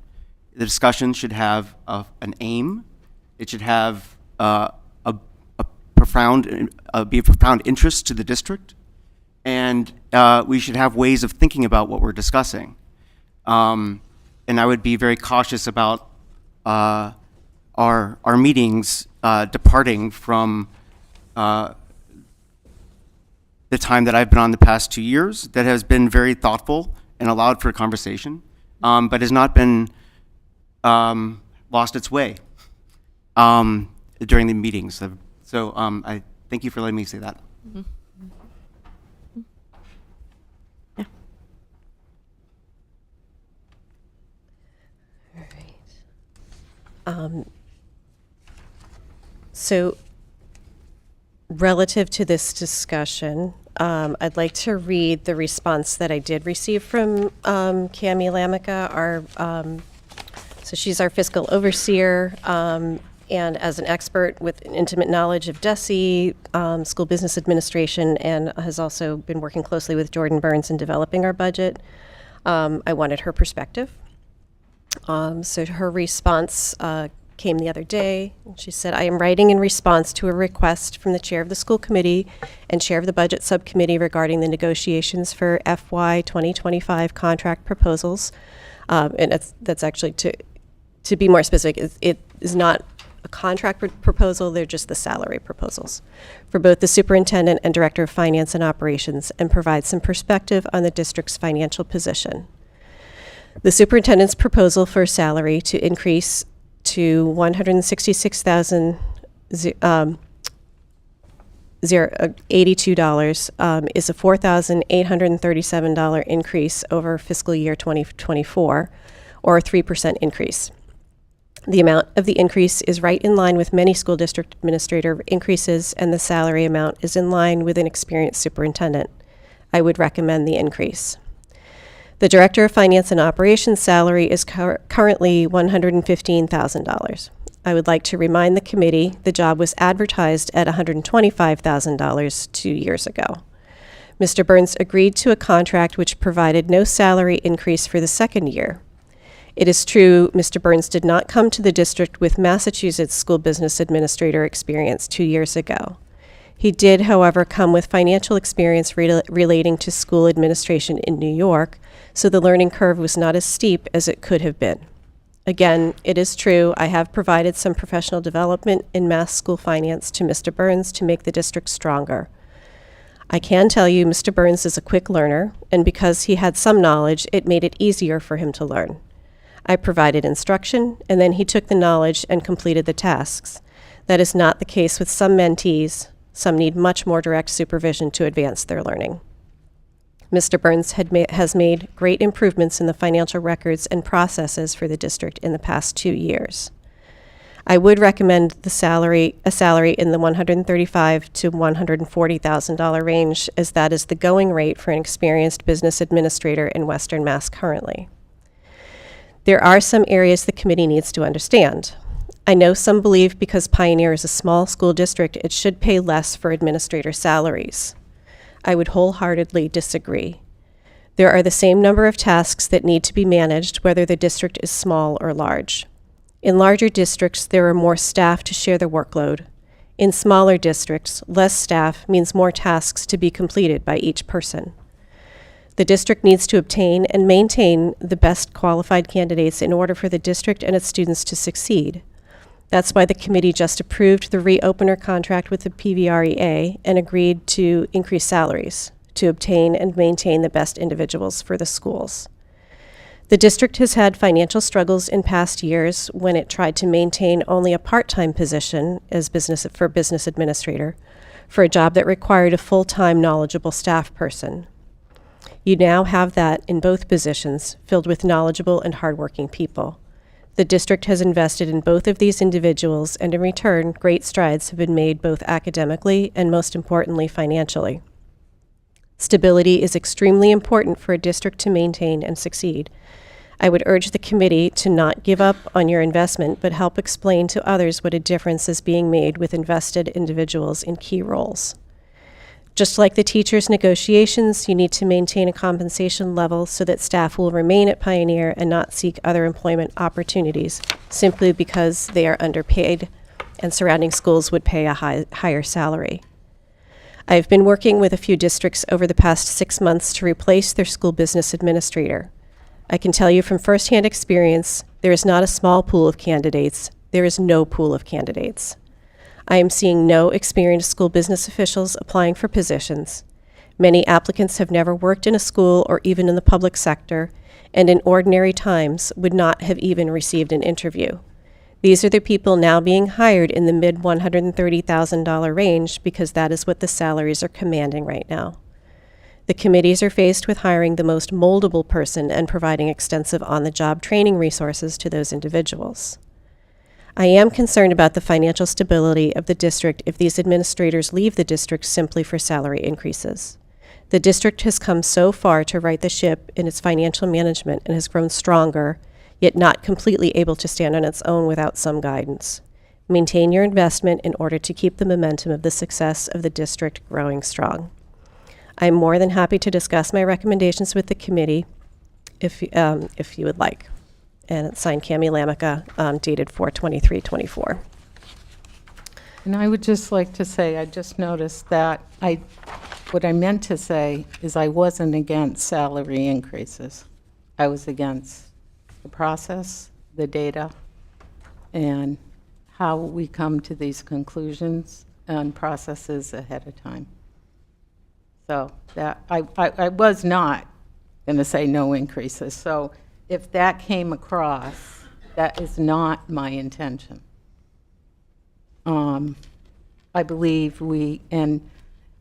The discussion should have an aim. It should have be a profound interest to the district, and we should have ways of thinking about what we're discussing. And I would be very cautious about our meetings departing from the time that I've been on the past 2 years that has been very thoughtful and allowed for a conversation, but has not been lost its way during the meetings. So I thank you for letting me say that. So relative to this discussion, I'd like to read the response that I did receive from Cami Lamica, so she's our fiscal overseer, and as an expert with an intimate knowledge of DESE, school business administration, and has also been working closely with Jordan Burns in developing our budget. I wanted her perspective. So her response came the other day. She said, I am writing in response to a request from the chair of the school committee and chair of the budget subcommittee regarding the negotiations for FY 2025 contract proposals. And that's actually, to be more specific, it is not a contract proposal, they're just the salary proposals for both the superintendent and director of finance and operations, and provide some perspective on the district's financial position. The superintendent's proposal for salary to increase to $166,082 is a $4,837 increase over fiscal year 2024, or a 3% increase. The amount of the increase is right in line with many school district administrator increases, and the salary amount is in line with an experienced superintendent. I would recommend the increase. The Director of Finance and Operations salary is currently $115,000. I would like to remind the committee the job was advertised at $125,000 2 years ago. Mr. Burns agreed to a contract which provided no salary increase for the second year. It is true Mr. Burns did not come to the district with Massachusetts school business administrator experience 2 years ago. He did, however, come with financial experience relating to school administration in New York, so the learning curve was not as steep as it could have been. Again, it is true I have provided some professional development in mass school finance to Mr. Burns to make the district stronger. I can tell you Mr. Burns is a quick learner, and because he had some knowledge, it made it easier for him to learn. I provided instruction, and then he took the knowledge and completed the tasks. That is not the case with some mentees. Some need much more direct supervision to advance their learning. Mr. Burns has made great improvements in the financial records and processes for the district in the past 2 years. I would recommend a salary in the $135,000 to $140,000 range, as that is the going rate for an experienced business administrator in Western Mass currently. There are some areas the committee needs to understand. I know some believe because Pioneer is a small school district, it should pay less for administrator salaries. I would wholeheartedly disagree. There are the same number of tasks that need to be managed, whether the district is small or large. In larger districts, there are more staff to share the workload. In smaller districts, less staff means more tasks to be completed by each person. The district needs to obtain and maintain the best qualified candidates in order for the district and its students to succeed. That's why the committee just approved the reopener contract with the PVREA and agreed to increase salaries to obtain and maintain the best individuals for the schools. The district has had financial struggles in past years when it tried to maintain only a part-time position as business administrator for a job that required a full-time knowledgeable staff person. You now have that in both positions, filled with knowledgeable and hardworking people. The district has invested in both of these individuals, and in return, great strides have been made both academically and, most importantly, financially. Stability is extremely important for a district to maintain and succeed. I would urge the committee to not give up on your investment, but help explain to others what a difference is being made with invested individuals in key roles. Just like the teachers' negotiations, you need to maintain a compensation level so that staff will remain at Pioneer and not seek other employment opportunities simply because they are underpaid and surrounding schools would pay a higher salary. I've been working with a few districts over the past 6 months to replace their school business administrator. I can tell you from firsthand experience, there is not a small pool of candidates. There is no pool of candidates. I am seeing no experienced school business officials applying for positions. Many applicants have never worked in a school or even in the public sector, and in ordinary times would not have even received an interview. These are the people now being hired in the mid $130,000 range because that is what the salaries are commanding right now. The committees are faced with hiring the most moldable person and providing extensive on-the-job training resources to those individuals. I am concerned about the financial stability of the district if these administrators leave the district simply for salary increases. The district has come so far to right the ship in its financial management and has grown stronger, yet not completely able to stand on its own without some guidance. Maintain your investment in order to keep the momentum of the success of the district growing strong. I'm more than happy to discuss my recommendations with the committee if you would like. And it's signed Cami Lamica, dated 4/23/24. And I would just like to say, I just noticed that what I meant to say is I wasn't against salary increases. I was against the process, the data, and how we come to these conclusions and processes ahead of time. So that I was not going to say no increases. So if that came across, that is not my intention. I believe and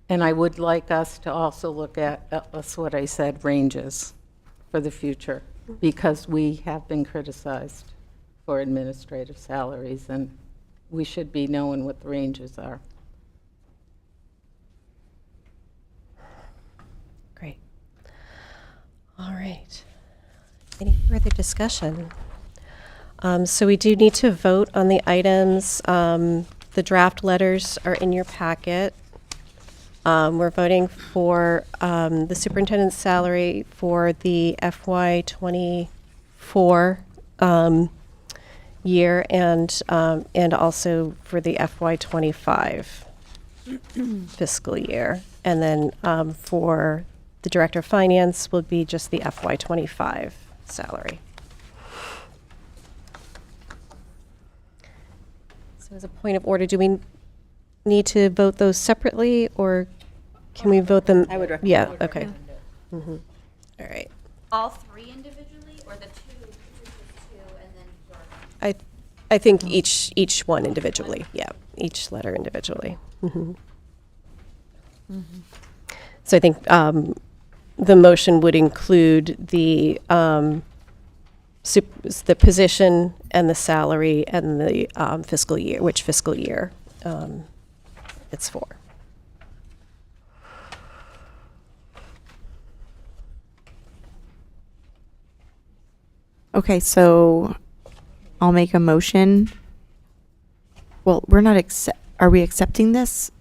I would like us to also look at, that's what I said, ranges for the future, because we have been criticized for administrative salaries, and we should be knowing what the ranges are. Great. All right. Any further discussion? So we do need to vote on the items. The draft letters are in your packet. We're voting for the superintendent's salary for the FY24 year and also for the FY25 fiscal year. And then for the director of finance will be just the FY25 salary. So as a point of order, do we need to vote those separately, or can we vote them? I would recommend. Yeah, okay. Mm-hmm. All right. All three individually, or the two and then your? I think each one individually, yeah, each letter individually. Mm-hmm. Mm-hmm. So I think the motion would include the position and the salary and the fiscal year, which fiscal year it's for. Okay, so I'll make a motion. Well, we're not are we accepting this?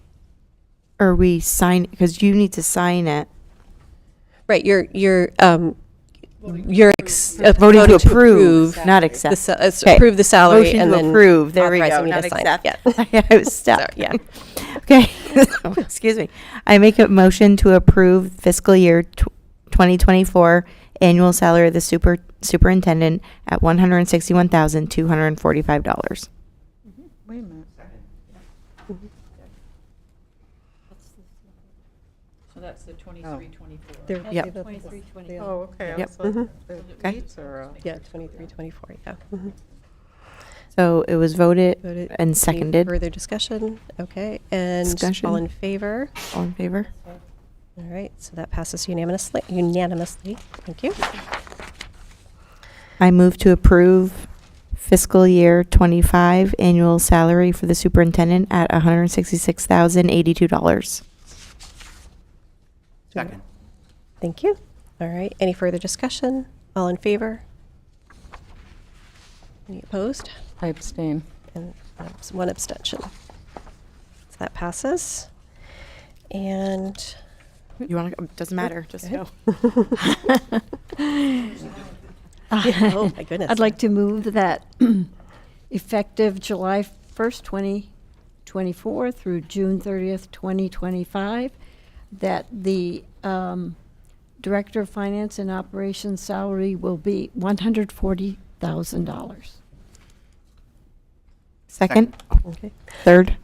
Or are we because you need to sign it. Right, you're voting Voting to approve, not accept. Okay. Approve the salary Motion and to then approve. There we go. authorizing me Not to sign. accept. Yeah. I was stuck. Sorry, yeah. Okay. Excuse me. I make a motion to approve fiscal year 2024 annual salary of the superintendent at $161,245. Wait a minute. So that's the 23, 24. Yep. 23, 24. Oh, okay. I Yep. was like, the Okay. dates are, Yeah, 23, 24, yeah. Mm-hmm. So it was voted Voted. and Any seconded. further discussion? Okay, and Discussion. all in favor? All in favor? All right, so that passes unanimously. Thank you. I move to approve fiscal year 25 annual salary for the superintendent at $166,082. Second. Thank you. All right, any further discussion? All in favor? Any opposed? I abstain. And one abstention. So that passes. And You want to? Doesn't matter. Just go. oh my goodness. I'd like to move that effective July 1st, 2024 through June 30th, 2025, that the Director of Finance and Operations salary will be $140,000. Second. Okay. Third.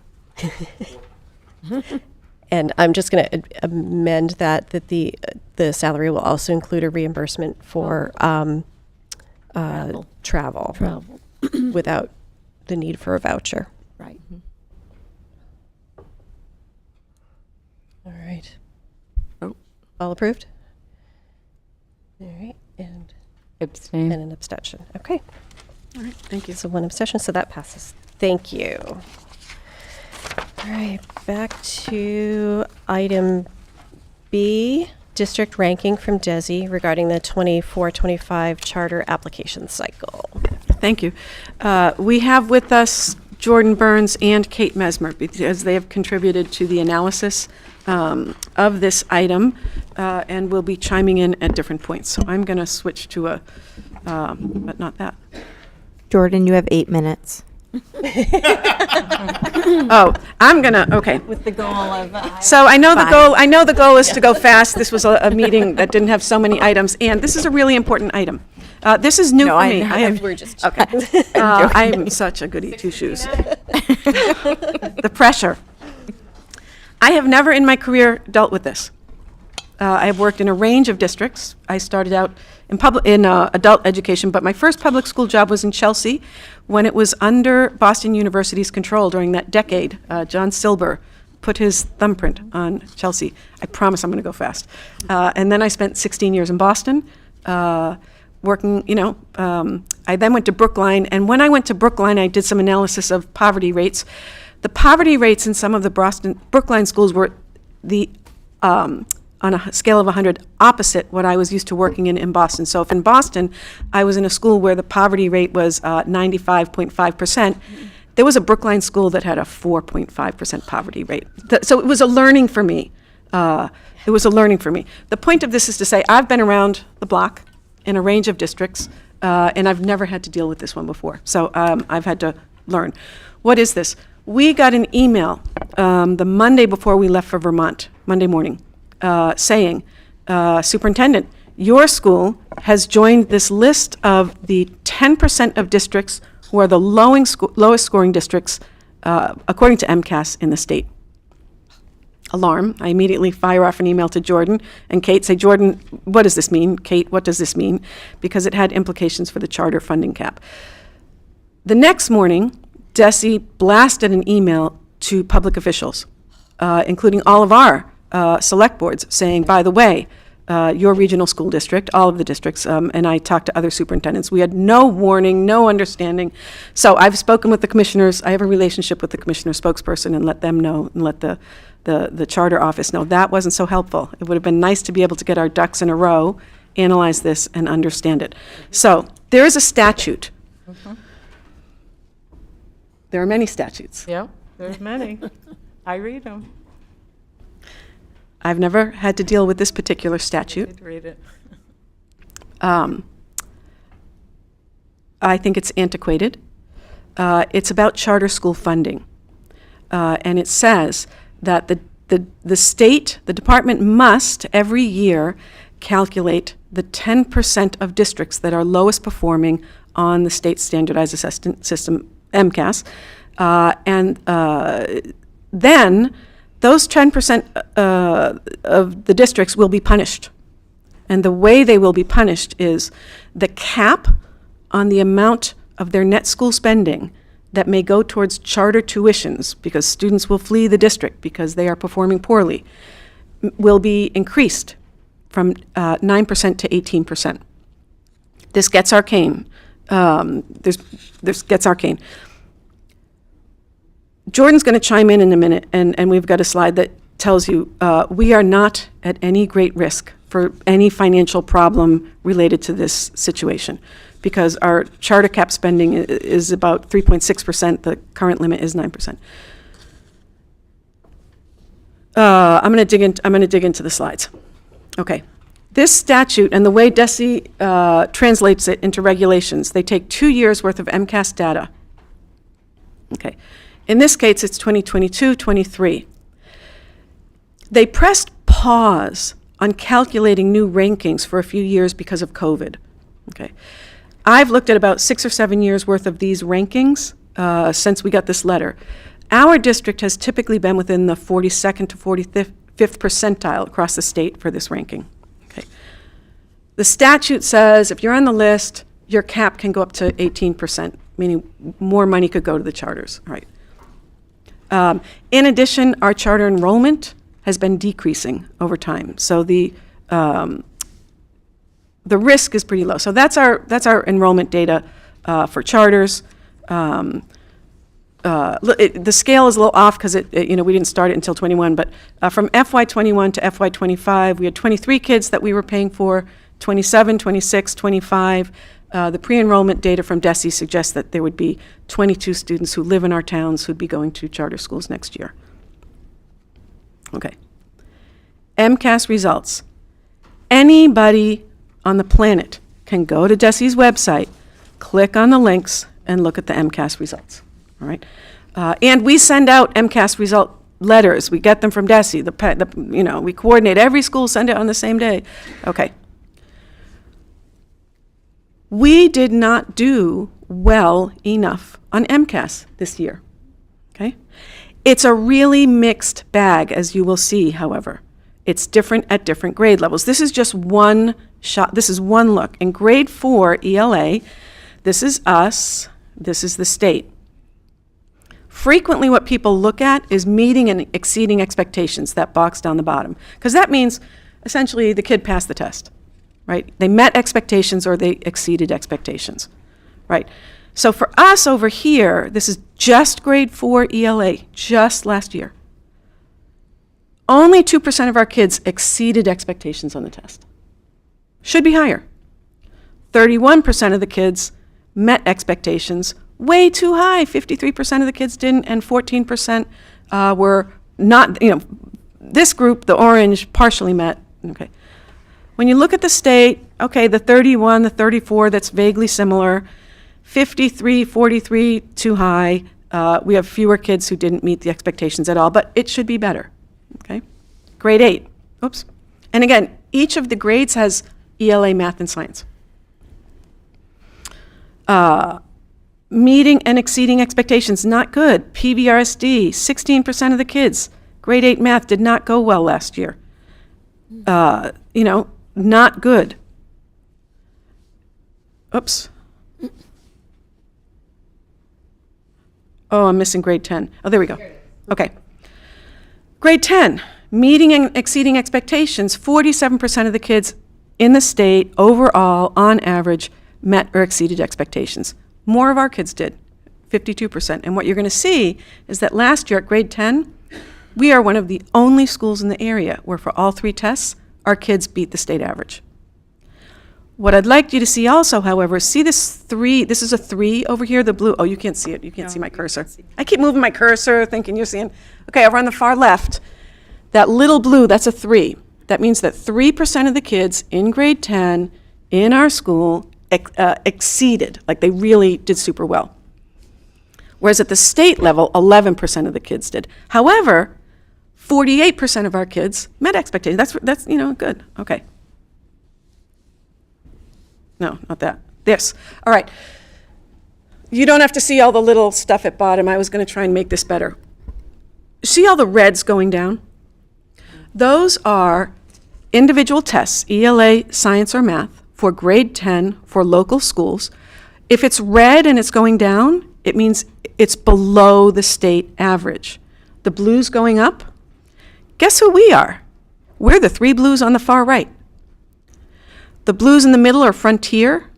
And I'm just going to amend that the salary will also include a reimbursement for travel Travel, without the need for a voucher. right. All right. Oh. All approved? All right. And Abstain. an abstention. Okay. All right, thank you. So one abstention, so that passes. Thank you. All right, back to item B, district ranking from DESI regarding the 24-25 charter application cycle. Thank you. We have with us Jordan Burns and Kate Mesmer because they have contributed to the analysis of this item and will be chiming in at different points. So I'm going to switch to a, but not that. Jordan, you have 8 minutes. Oh, I'm gonna, okay. With the goal of. So I know the goal is to go fast. This was a meeting that didn't have so many items, and this is a really important item. This is new No, for I me. know. I have, We're just okay. I'm such a goody two-shoes. The pressure. I have never in my career dealt with this. I have worked in a range of districts. I started out in adult education, but my first public school job was in Chelsea when it was under Boston University's control during that decade. John Silber put his thumbprint on Chelsea. I promise I'm going to go fast. And then I spent 16 years in Boston working, I then went to Brookline, and when I went to Brookline, I did some analysis of poverty rates. The poverty rates in some of the Brookline schools were on a scale of 100, opposite what I was used to working in Boston. So if in Boston, I was in a school where the poverty rate was 95.5%, there was a Brookline school that had a 4.5% poverty rate. So it was a learning for me. The point of this is to say, I've been around the block in a range of districts, and I've never had to deal with this one before. So I've had to learn. What is this? We got an email the Monday before we left for Vermont, Monday morning, saying, Superintendent, your school has joined this list of the 10% of districts who are the lowest scoring districts, according to MCAS in the state. Alarm. I immediately fire off an email to Jordan and Kate, say, Jordan, what does this mean? Kate, what does this mean? Because it had implications for the charter funding cap. The next morning, DESI blasted an email to public officials, including all of our select boards, saying, by the way, your regional school district, all of the districts, and I talked to other superintendents. We had no warning, no understanding. So I've spoken with the commissioners. I have a relationship with the commissioner spokesperson and let them know and let the charter office know. That wasn't so helpful. It would have been nice to be able to get our ducks in a row, analyze this, and understand it. So there is a statute. Mm-hmm. There are many statutes. Yeah, there's many. I read them. I've never had to deal with this particular statute. Did read it. I think it's antiquated. It's about charter school funding. And it says that the state, the department must every year calculate the 10% of districts that are lowest performing on the state standardized assessment system, MCAS. Then those 10% of the districts will be punished. And the way they will be punished is the cap on the amount of their net school spending that may go towards charter tuitions, because students will flee the district because they are performing poorly, will be increased from 9% to 18%. This gets arcane. This gets arcane. Jordan's going to chime in a minute, and we've got a slide that tells you we are not at any great risk for any financial problem related to this situation, because our charter cap spending is about 3.6%. The current limit is 9%. I'm going to dig into the slides. Okay. This statute and the way DESE translates it into regulations, they take 2 years worth of MCAS data. Okay. In this case, it's 2022-23. They pressed pause on calculating new rankings for a few years because of COVID. Okay. I've looked at about 6 or 7 years worth of these rankings since we got this letter. Our district has typically been within the 42nd to 45th percentile across the state for this ranking. Okay. The statute says if you're on the list, your cap can go up to 18%, meaning more money could go to the charters. All right. In addition, our charter enrollment has been decreasing over time, so the risk is pretty low. So that's our enrollment data for charters. The scale is a little off because we didn't start it until 21, but from FY21 to FY25, we had 23 kids that we were paying for, 27, 26, 25. The pre-enrollment data from DESE suggests that there would be 22 students who live in our towns who'd be going to charter schools next year. Okay. MCAS results. Anybody on the planet can go to DESE's website, click on the links, and look at the MCAS results. All right. And we send out MCAS result letters. We get them from DESE. We coordinate every school, send it on the same day. Okay. We did not do well enough on MCAS this year. Okay? It's a really mixed bag, as you will see, however. It's different at different grade levels. This is just one shot. This is one look. In grade 4 ELA, this is us, this is the state. Frequently what people look at is meeting and exceeding expectations, that box down the bottom, because that means essentially the kid passed the test. Right? They met expectations or they exceeded expectations, right? So for us over here, this is just grade 4 ELA, just last year. Only 2% of our kids exceeded expectations on the test. Should be higher. 31% of the kids met expectations, way too high. 53% of the kids didn't, and 14% were not, this group, the orange, partially met, okay. When you look at the state, okay, the 31, the 34, that's vaguely similar. 53, 43, too high. We have fewer kids who didn't meet the expectations at all, but it should be better, okay? Grade 8, oops. And again, each of the grades has ELA, math, and science. Meeting and exceeding expectations, not good. PVRSD, 16% of the kids. Grade 8 math did not go well last year. Not good. Oops. Oh, I'm missing grade 10. Oh, there we go. Okay. Grade 10, meeting and exceeding expectations. 47% of the kids in the state overall, on average, met or exceeded expectations. More of our kids did, 52%. And what you're going to see is that last year at grade 10, we are one of the only schools in the area where for all 3 tests, our kids beat the state average. What I'd like you to see also, however, see this 3, this is a 3 over here, the blue. Oh, you can't see it. You can't see my cursor. I keep moving my cursor thinking you're seeing. Okay, over on the far left, that little blue, that's a 3. That means that 3% of the kids in grade 10 in our school exceeded, like they really did super well. Whereas at the state level, 11% of the kids did. However, 48% of our kids met expectations. That's good. Okay. No, not that. This. All right. You don't have to see all the little stuff at bottom. I was going to try and make this better. See all the reds going down? Those are individual tests, ELA, science, or math, for grade 10 for local schools. If it's red and it's going down, it means it's below the state average. The blue's going up. Guess who we are? We're the 3 blues on the far right. The blues in the middle are Frontier.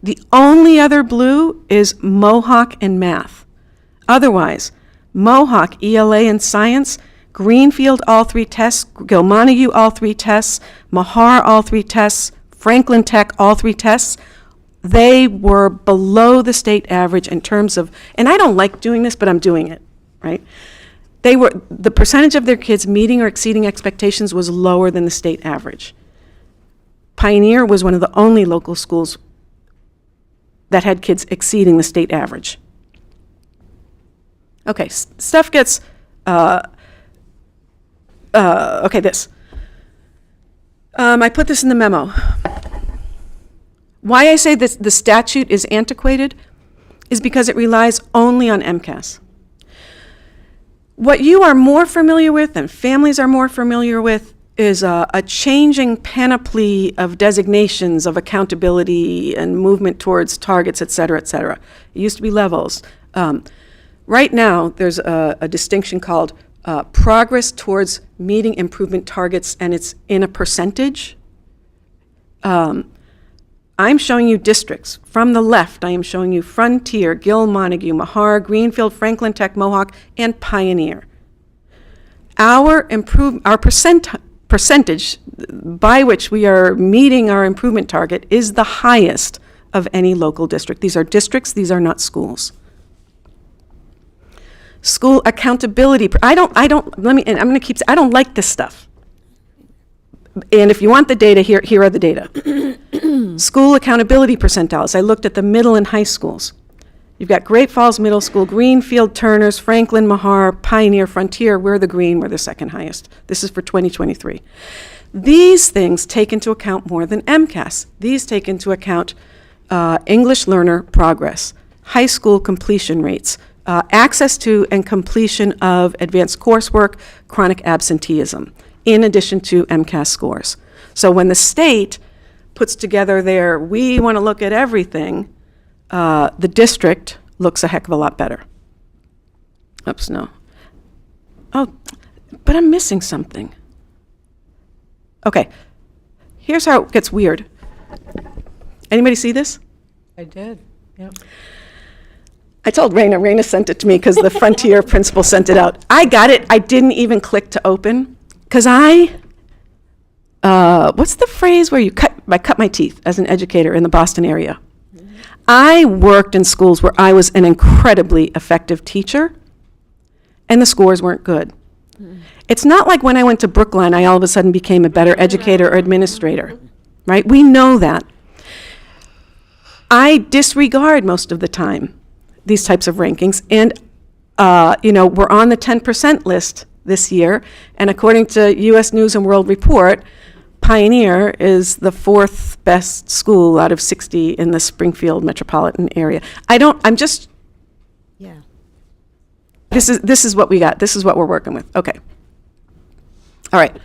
The only other blue is Mohawk and math. Otherwise, Mohawk, ELA and science, Greenfield, all 3 tests, Gilmontague, all 3 tests, Mahar, all 3 tests, Franklin Tech, all 3 tests. They were below the state average in terms of, and I don't like doing this, but I'm doing it, right? The percentage of their kids meeting or exceeding expectations was lower than the state average. Pioneer was one of the only local schools that had kids exceeding the state average. Okay, stuff gets, okay, this. I put this in the memo. Why I say this, the statute is antiquated is because it relies only on MCAS. What you are more familiar with and families are more familiar with is a changing panoply of designations of accountability and movement towards targets, et cetera, et cetera. It used to be levels. Right now, there's a distinction called progress towards meeting improvement targets, and it's in a percentage. I'm showing you districts. From the left, I am showing you Frontier, Gill, Montague, Mahar, Greenfield, Franklin Tech, Mohawk, and Pioneer. Our percentage by which we are meeting our improvement target is the highest of any local district. These are districts, these are not schools. School accountability, I don't like this stuff. And if you want the data, here are the data. School accountability percentiles, I looked at the middle and high schools. You've got Great Falls Middle School, Greenfield, Turners, Franklin, Mahar, Pioneer, Frontier, we're the green, we're the second highest. This is for 2023. These things take into account more than MCAS. These take into account English learner progress, high school completion rates, access to and completion of advanced coursework, chronic absenteeism, in addition to MCAS scores. So when the state puts together we want to look at everything, the district looks a heck of a lot better. Oops, no. Oh, but I'm missing something. Okay, here's how it gets weird. Anybody see this? I did, yep. I told Raina sent it to me because the Frontier principal sent it out. I got it, I didn't even click to open, because what's the phrase where I cut my teeth as an educator in the Boston area? I worked in schools where I was an incredibly effective teacher, and the scores weren't good. It's not like when I went to Brookline, I all of a sudden became a better educator or administrator, right? We know that. I disregard most of the time these types of rankings, and we're on the 10% list this year, and according to U.S. News and World Report, Pioneer is the 4th best school out of 60 in the Springfield metropolitan area. Yeah. This is what we got. This is what we're working with. Okay. All right.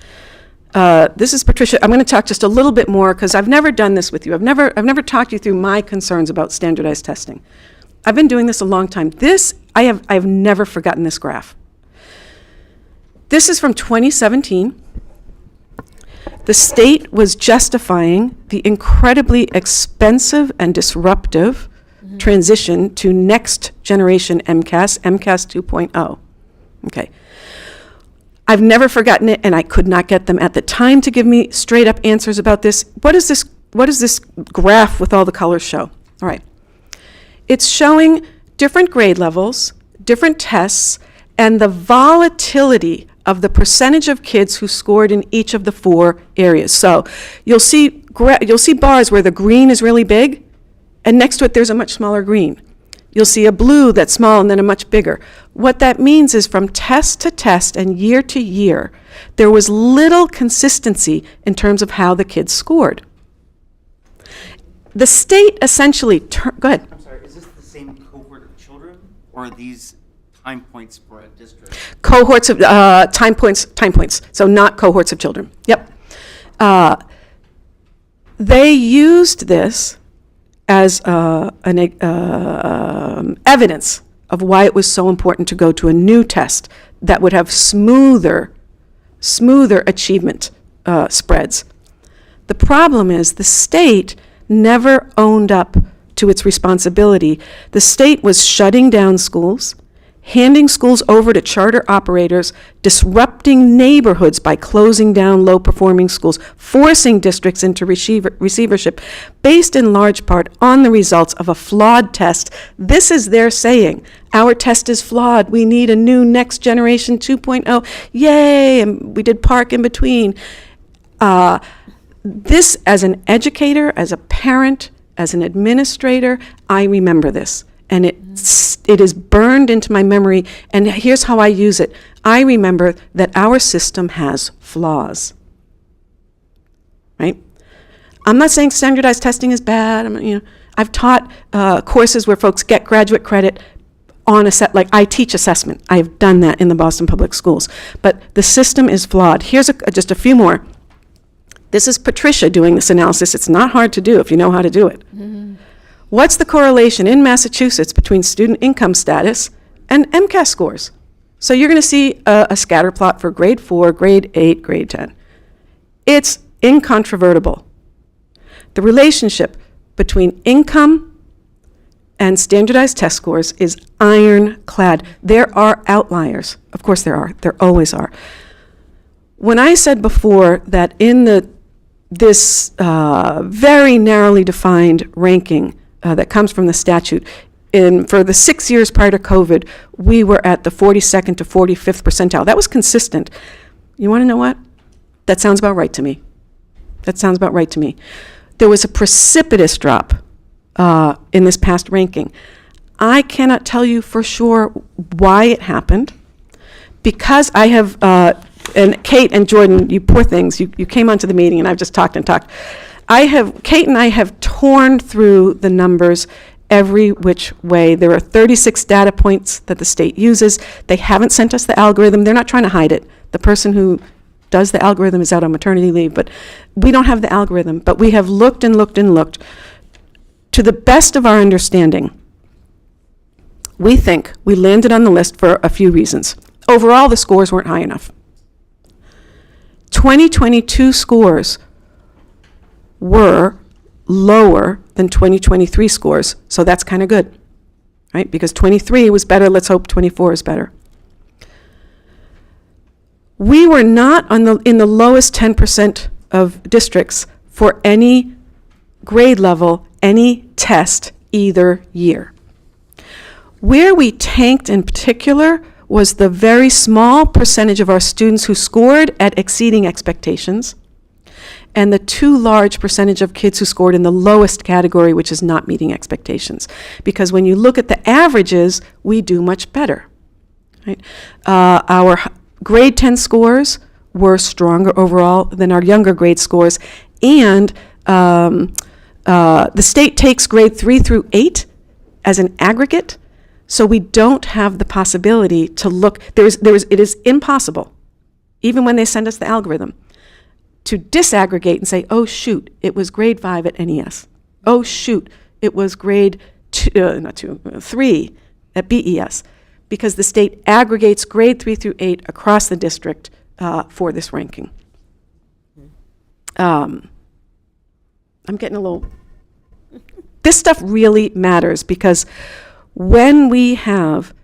This is Patricia. I'm going to talk just a little bit more because I've never done this with you. I've never talked you through my concerns about standardized testing. I've been doing this a long time. I have never forgotten this graph. This is from 2017. The state was justifying the incredibly expensive and disruptive transition to next generation MCAS 2.0. Okay. I've never forgotten it, and I could not get them at the time to give me straight up answers about this. What does this graph with all the colors show? All right. It's showing different grade levels, different tests, and the volatility of the percentage of kids who scored in each of the 4 areas. So you'll see bars where the green is really big, and next to it there's a much smaller green. You'll see a blue that's small and then a much bigger. What that means is from test to test and year to year, there was little consistency in terms of how the kids scored. The state essentially, go ahead. I'm sorry, is this the same cohort of children, or are these time points for a district? Cohorts of, time points, so not cohorts of children. Yep. They used this as evidence of why it was so important to go to a new test that would have smoother achievement spreads. The problem is the state never owned up to its responsibility. The state was shutting down schools, handing schools over to charter operators, disrupting neighborhoods by closing down low-performing schools, forcing districts into receivership, based in large part on the results of a flawed test. This is their saying. Our test is flawed. We need a new next generation 2.0. Yay! And we did park in between. This, as an educator, as a parent, as an administrator, I remember this. And it is burned into my memory. And here's how I use it. I remember that our system has flaws. Right? I'm not saying standardized testing is bad. I've taught courses where folks get graduate credit on like I teach assessment. I've done that in the Boston Public Schools. But the system is flawed. Here's just a few more. This is Patricia doing this analysis. It's not hard to do if you know how to do it. Mm-hmm. What's the correlation in Massachusetts between student income status and MCAS scores? So you're going to see a scatter plot for grade 4, grade 8, grade 10. It's incontrovertible. The relationship between income and standardized test scores is ironclad. There are outliers. Of course there are. There always are. When I said before that in this very narrowly defined ranking that comes from the statute, for the 6 years prior to COVID, we were at the 42nd to 45th percentile. That was consistent. You want to know what? That sounds about right to me. That sounds about right to me. There was a precipitous drop in this past ranking. I cannot tell you for sure why it happened, because I have, and Kate and Jordan, you poor things, you came onto the meeting and I've just talked and talked. Kate and I have torn through the numbers every which way. There are 36 data points that the state uses. They haven't sent us the algorithm. They're not trying to hide it. The person who does the algorithm is out on maternity leave, but we don't have the algorithm. But we have looked and looked and looked. To the best of our understanding, we think we landed on the list for a few reasons. Overall, the scores weren't high enough. 2022 scores were lower than 2023 scores, so that's kind of good, right? Because 23 was better, let's hope 24 is better. We were not in the lowest 10% of districts for any grade level, any test either year. Where we tanked in particular was the very small percentage of our students who scored at exceeding expectations, and the too large percentage of kids who scored in the lowest category, which is not meeting expectations. Because when you look at the averages, we do much better. Right? Our grade 10 scores were stronger overall than our younger grade scores, and the state takes grade 3 through 8 as an aggregate, so we don't have the possibility to look. It is impossible, even when they send us the algorithm, to disaggregate and say, oh shoot, it was grade 5 at NES. Oh shoot, it was grade 3 at BES, because the state aggregates grade 3 through 8 across the district for this ranking. I'm getting a little. This stuff really matters, because when we have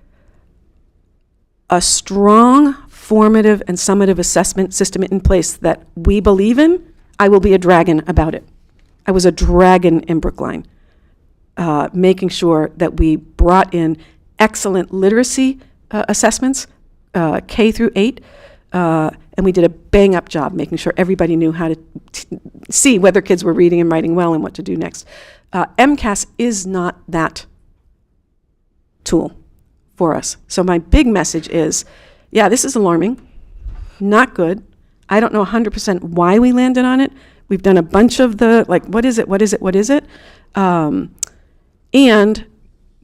a strong formative and summative assessment system in place that we believe in, I will be a dragon about it. I was a dragon in Brookline, making sure that we brought in excellent literacy assessments, K through 8, and we did a bang-up job making sure everybody knew how to see whether kids were reading and writing well and what to do next. MCAS is not that tool for us. So my big message is, yeah, this is alarming, not good. I don't know 100% why we landed on it. We've done a bunch of the, like, what is it? And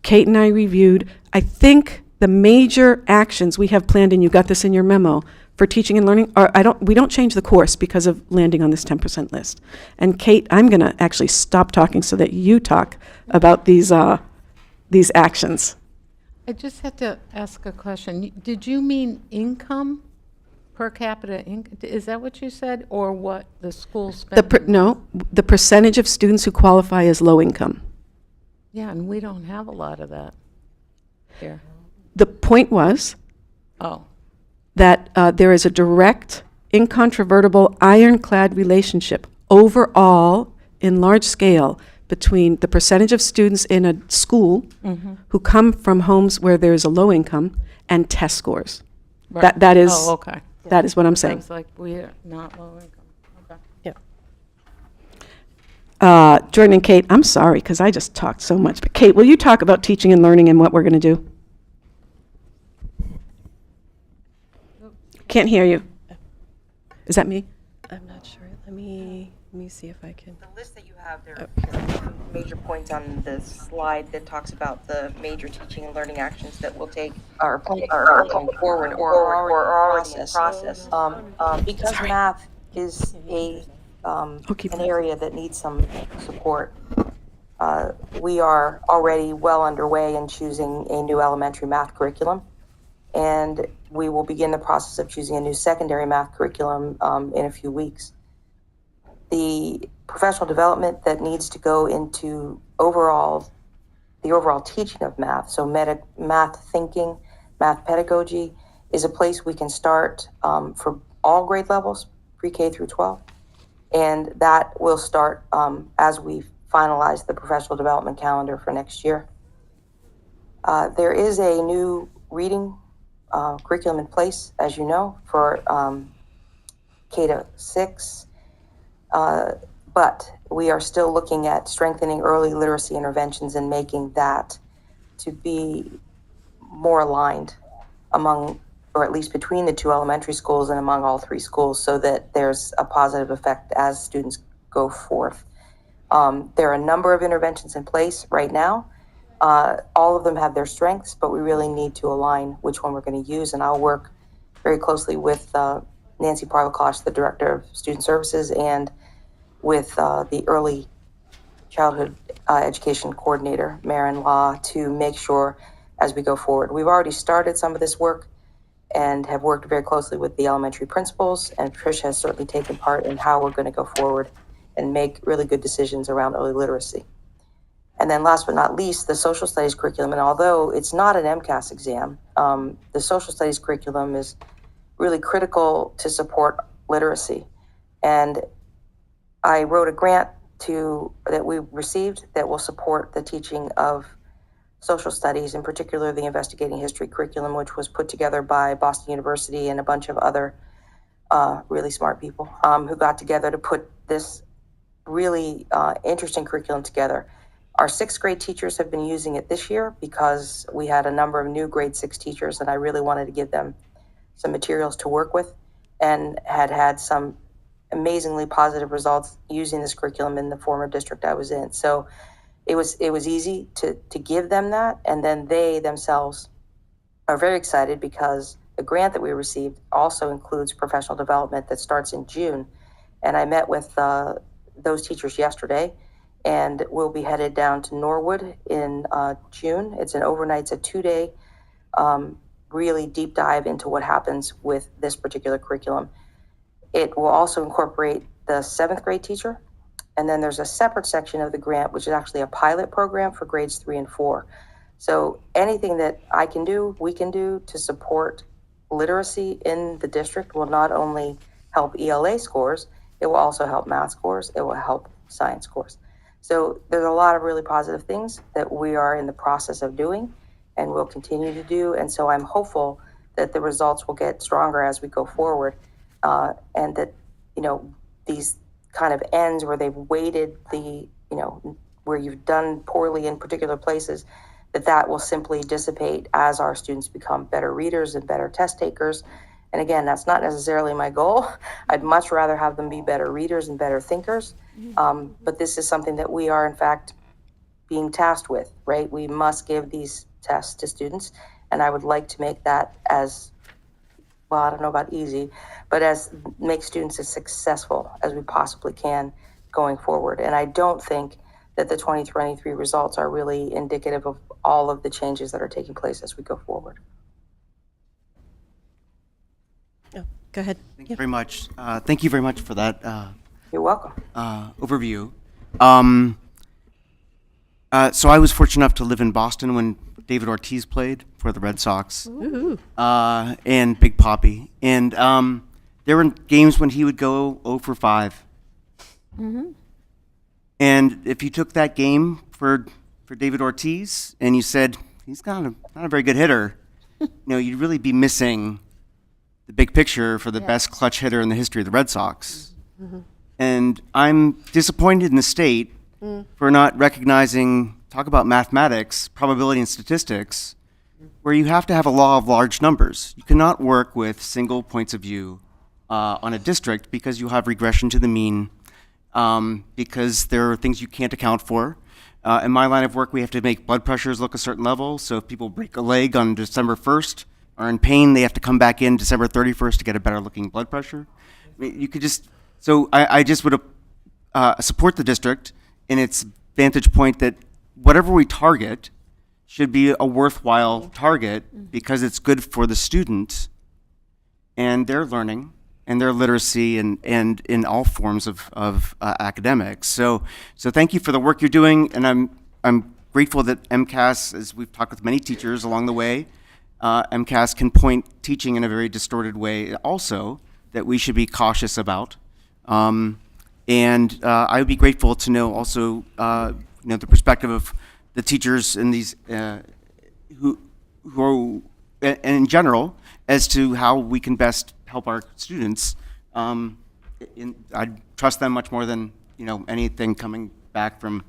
Kate and I reviewed, I think the major actions we have planned, and you got this in your memo, for teaching and learning, we don't change the course because of landing on this 10% list. And Kate, I'm gonna actually stop talking so that you talk about these actions. I just had to ask a question. Did you mean income, per capita income? Is that what you said, or what the school spent? No, the percentage of students who qualify as low income. Yeah, and we don't have a lot of that here. The point was Oh. that there is a direct, incontrovertible, ironclad relationship overall in large scale between the percentage of students in a school who come from homes where there is a low income and test scores. That is Oh, okay. that is what I'm saying. Sounds like we're not low income. Okay. Jordan and Kate, I'm sorry because I just talked so much. But Kate, will you talk about teaching and learning and what we're going to do? Can't hear you. Is that me? I'm not sure. Let me see if I can. The list that you have there, major points on the slide that talks about the major teaching and learning actions that will take are going forward or are already in process. Because math is an area that needs some support. We are already well underway in choosing a new elementary math curriculum, and we will begin the process of choosing a new secondary math curriculum in a few weeks. The professional development that needs to go into the overall teaching of math, so math thinking, math pedagogy, is a place we can start for all grade levels, pre-K through 12. And that will start as we finalize the professional development calendar for next year. There is a new reading curriculum in place, as you know, for K to 6. But we are still looking at strengthening early literacy interventions and making that to be more aligned among, or at least between the two elementary schools and among all three schools, so that there's a positive effect as students go forth. There are a number of interventions in place right now. All of them have their strengths, but we really need to align which one we're going to use. And I'll work very closely with Nancy Parlakosh, the Director of Student Services, and with the Early Childhood Education Coordinator, Maren Law, to make sure as we go forward. We've already started some of this work and have worked very closely with the elementary principals, and Trish has certainly taken part in how we're going to go forward and make really good decisions around early literacy. And then last but not least, the social studies curriculum. And although it's not an MCAS exam, the social studies curriculum is really critical to support literacy. And I wrote a grant that we received that will support the teaching of social studies, in particular the investigating history curriculum, which was put together by Boston University and a bunch of other really smart people who got together to put this really interesting curriculum together. Our 6th grade teachers have been using it this year because we had a number of new grade 6 teachers, and I really wanted to give them some materials to work with, and had some amazingly positive results using this curriculum in the former district I was in. So it was easy to give them that, and then they themselves are very excited because the grant that we received also includes professional development that starts in June. And I met with those teachers yesterday, and we'll be headed down to Norwood in June. It's a 2-day really deep dive into what happens with this particular curriculum. It will also incorporate the 7th grade teacher, and then there's a separate section of the grant, which is actually a pilot program for grades 3 and 4. So anything that I can do, we can do to support literacy in the district will not only help ELA scores, it will also help math scores, it will help science scores. So there's a lot of really positive things that we are in the process of doing and will continue to do. And so I'm hopeful that the results will get stronger as we go forward, and that, these kind of ends where they've weighted where you've done poorly in particular places, that will simply dissipate as our students become better readers and better test takers. And again, that's not necessarily my goal. I'd much rather have them be better readers and better thinkers. But this is something that we are, in fact, being tasked with, right? We must give these tests to students. And I would like to make that as, well, I don't know about easy, but make students as successful as we possibly can going forward. And I don't think that the 2023 results are really indicative of all of the changes that are taking place as we go forward. Go ahead. Thank you very much. Thank you very much for that. You're welcome. Overview. So I was fortunate enough to live in Boston when David Ortiz played for the Red Sox, and Big Papi. And there were games when he would go 0 for 5. And if you took that game for David Ortiz and you said, he's not a very good hitter, you'd really be missing the big picture for the best clutch hitter in the history of the Red Sox. And I'm disappointed in the state for not recognizing, talk about mathematics, probability and statistics, where you have to have a law of large numbers. You cannot work with single points of view on a district because you have regression to the mean, because there are things you can't account for. In my line of work, we have to make blood pressures look a certain level. So if people break a leg on December 1st, are in pain, they have to come back in December 31st to get a better looking blood pressure. I mean, you could just, so I just would support the district in its vantage point that whatever we target should be a worthwhile target because it's good for the student and their learning and their literacy and in all forms of academics. So thank you for the work you're doing, and I'm grateful that MCAS, as we've talked with many teachers along the way, MCAS can point teaching in a very distorted way also that we should be cautious about. And I would be grateful to know also the perspective of the teachers in these who are, in general, as to how we can best help our students. I trust them much more than anything coming back from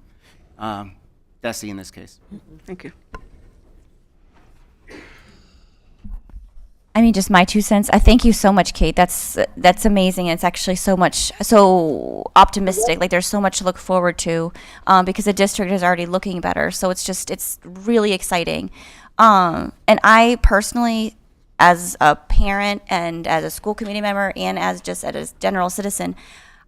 Desi in this case. Thank you. I mean, just my 2 cents. I thank you so much, Kate. That's amazing. It's actually so optimistic. Like there's so much to look forward to because the district is already looking better. So it's really exciting. And I personally, as a parent and as a school committee member and as a general citizen,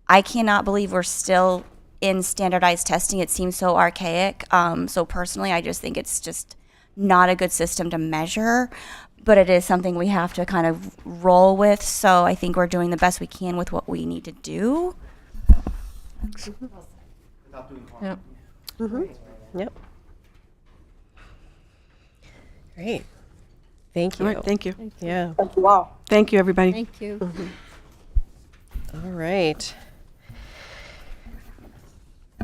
I cannot believe we're still in standardized testing. It seems so archaic. So personally, I just think it's just not a good system to measure. But it is something we have to kind of roll with. So I think we're doing the best we can with what we need to do. Yep. Yep. Great. Thank you. All right, thank you. Yeah. Thank you, everybody. Thank you. All right.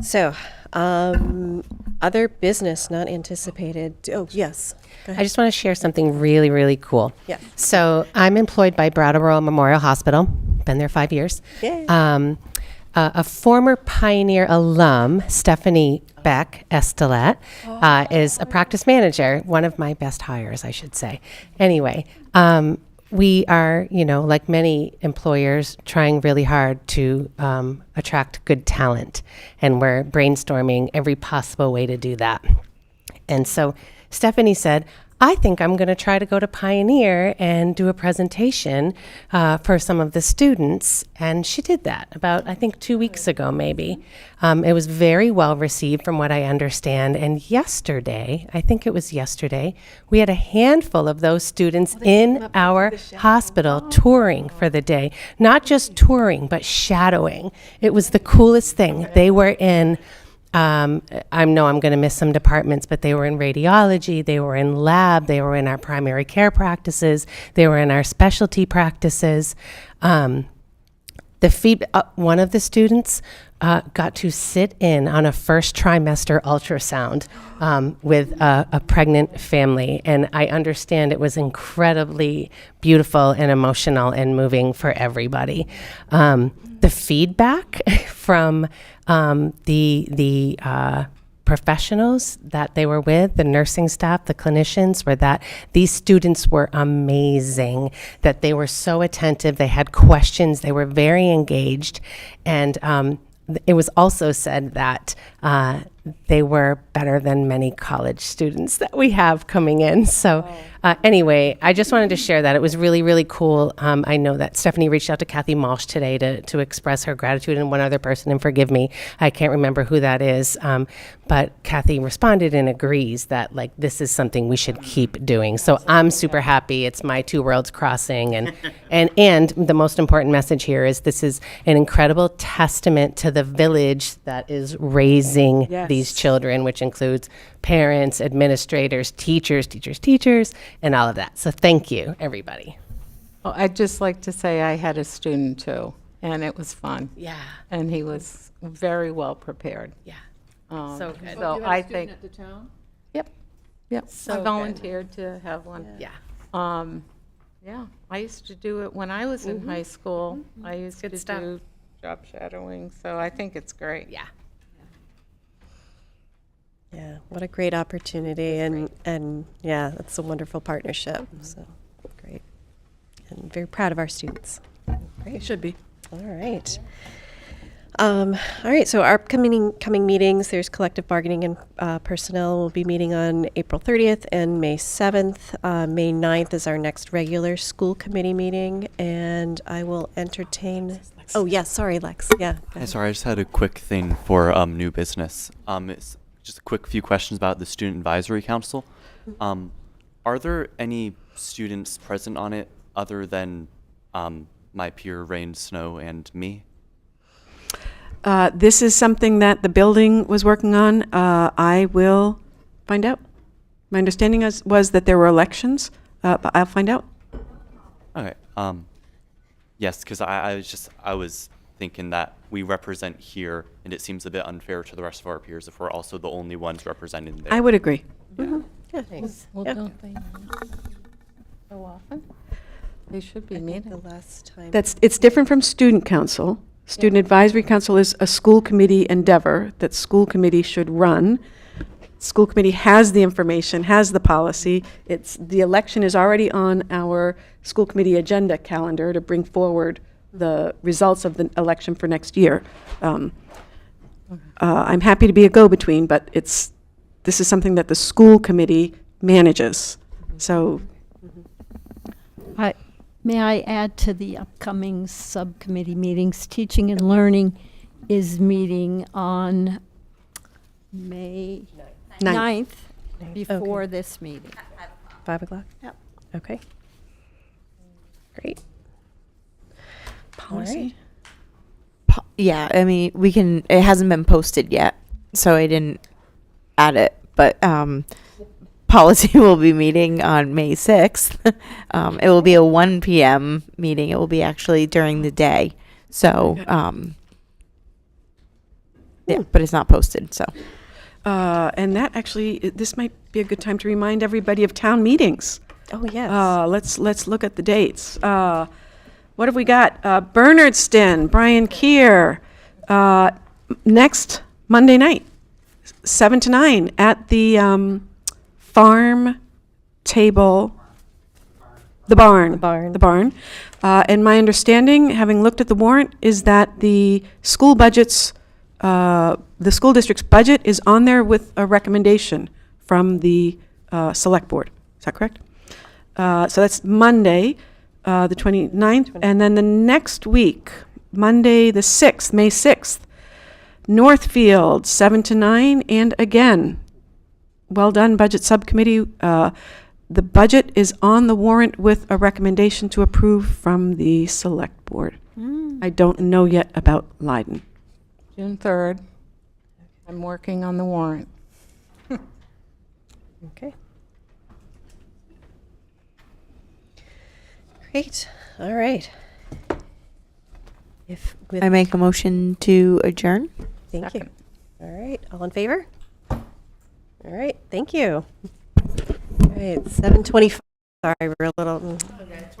So, other business not anticipated. Oh, yes. Go ahead. I just want to share something really, really cool. Yeah. So I'm employed by Brattleboro Memorial Hospital. Been there 5 years. Yay. A former Pioneer alum, Stephanie Beck Estelet, is a practice manager, one of my best hires, I should say. Anyway, we are, like many employers, trying really hard to attract good talent. And we're brainstorming every possible way to do that. And so Stephanie said, I think I'm going to try to go to Pioneer and do a presentation for some of the students. And she did that about, I think, 2 weeks ago, maybe. It was very well received from what I understand. And yesterday, I think it was yesterday, we had a handful of those students in our hospital touring for the day. Not just touring, but shadowing. It was the coolest thing. They were in... I know I'm going to miss some departments, but they were in radiology, they were in lab, they were in our primary care practices, they were in our specialty practices. One of the students got to sit in on a first trimester ultrasound with a pregnant family, and I understand it was incredibly beautiful and emotional and moving for everybody. The feedback from the professionals that they were with, the nursing staff, the clinicians, were that these students were amazing, that they were so attentive, they had questions, they were very engaged, and it was also said that they were better than many college students that we have coming in. So anyway, I just wanted to share that. It was really, really cool. I know that Stephanie reached out to Kathy Malsh today to express her gratitude, and one other person, and forgive me, I can't remember who that is, but Kathy responded and agrees that this is something we should keep doing. So I'm super happy. It's my two worlds crossing, and the most important message here is this is an incredible testament to the village that is raising these these children, which includes parents, administrators, teachers, and all of that. So thank you, everybody. Well, I'd just like to say I had a student too, and it was fun. Yeah. And he was very well prepared. Yeah. So good. So I think, At the town? yep. So I good. volunteered to have one. Yeah. Yeah, I used to do it when I was in high school. I used Good to stuff. do job shadowing, so I think it's great. Yeah. Yeah, what a great opportunity, and yeah, it's a wonderful partnership. So great, and very proud of our students. It should be. All right. All right, so our coming meetings, there's collective bargaining and personnel will be meeting on April 30th and May 7th. May 9th is our next regular school committee meeting, and I will entertain. Oh, yes, sorry, Lex. Yeah. go Hey, ahead. sorry, I just had a quick thing for new business. It's just a quick few questions about the Student Advisory Council. Are there any students present on it other than my peer, Rain, Snow, and me? This is something that the building was working on. I will find out. My understanding was that there were elections, but I'll find out. Okay. Yes, because I was thinking that we represent here, and it seems a bit unfair to the rest of our peers if we're also the only ones representing there. I would agree. Yeah, thanks. Well, Yeah. don't they so often? They should be I think meeting. the last time. It's different from student council. Student advisory council is a school committee endeavor that school committee should run. School committee has the information, has the policy. The election is already on our school committee agenda calendar to bring forward the results of the election for next year. I'm happy to be a go-between, but this is something that the school committee manages. So May I add to the upcoming subcommittee meetings? Teaching and Learning is meeting on May 9th, before this meeting. 5 o'clock? Yep. Okay. Great. policy. Yeah, I mean, it hasn't been posted yet, so I didn't add it, but policy will be meeting on May 6th. It will be a 1 p.m. meeting. It will be actually during the day. So, yeah, but it's not posted, so. And that actually, this might be a good time to remind everybody of town meetings. Oh, yes. Let's look at the dates. What have we got? Bernardston, Brian Keir, next Monday night, 7 to 9 at the farm table, the barn. And my understanding, having looked at the warrant, is that the school budgets, the school district's budget is on there with a recommendation from the select board. Is that correct? So that's Monday, the 29th. And then the next week, Monday the 6th, May 6th, Northfield, 7 to 9. And again, well done, Budget Subcommittee. The budget is on the warrant with a recommendation to approve from the Select Board. I don't know yet about Leiden. June 3rd. I'm working on the warrant. Okay. Great. All right. I make a motion to adjourn. Thank you. All right. All in favor? All right. Thank you. All right. 7:25. Sorry, we're a little.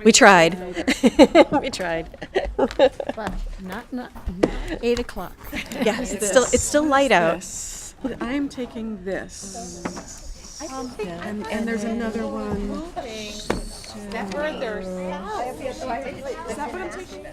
We tried. We tried. But not 8 o'clock. Yes. It's still light out. I'm taking this. And there's another one. Further south. Is that what I'm taking?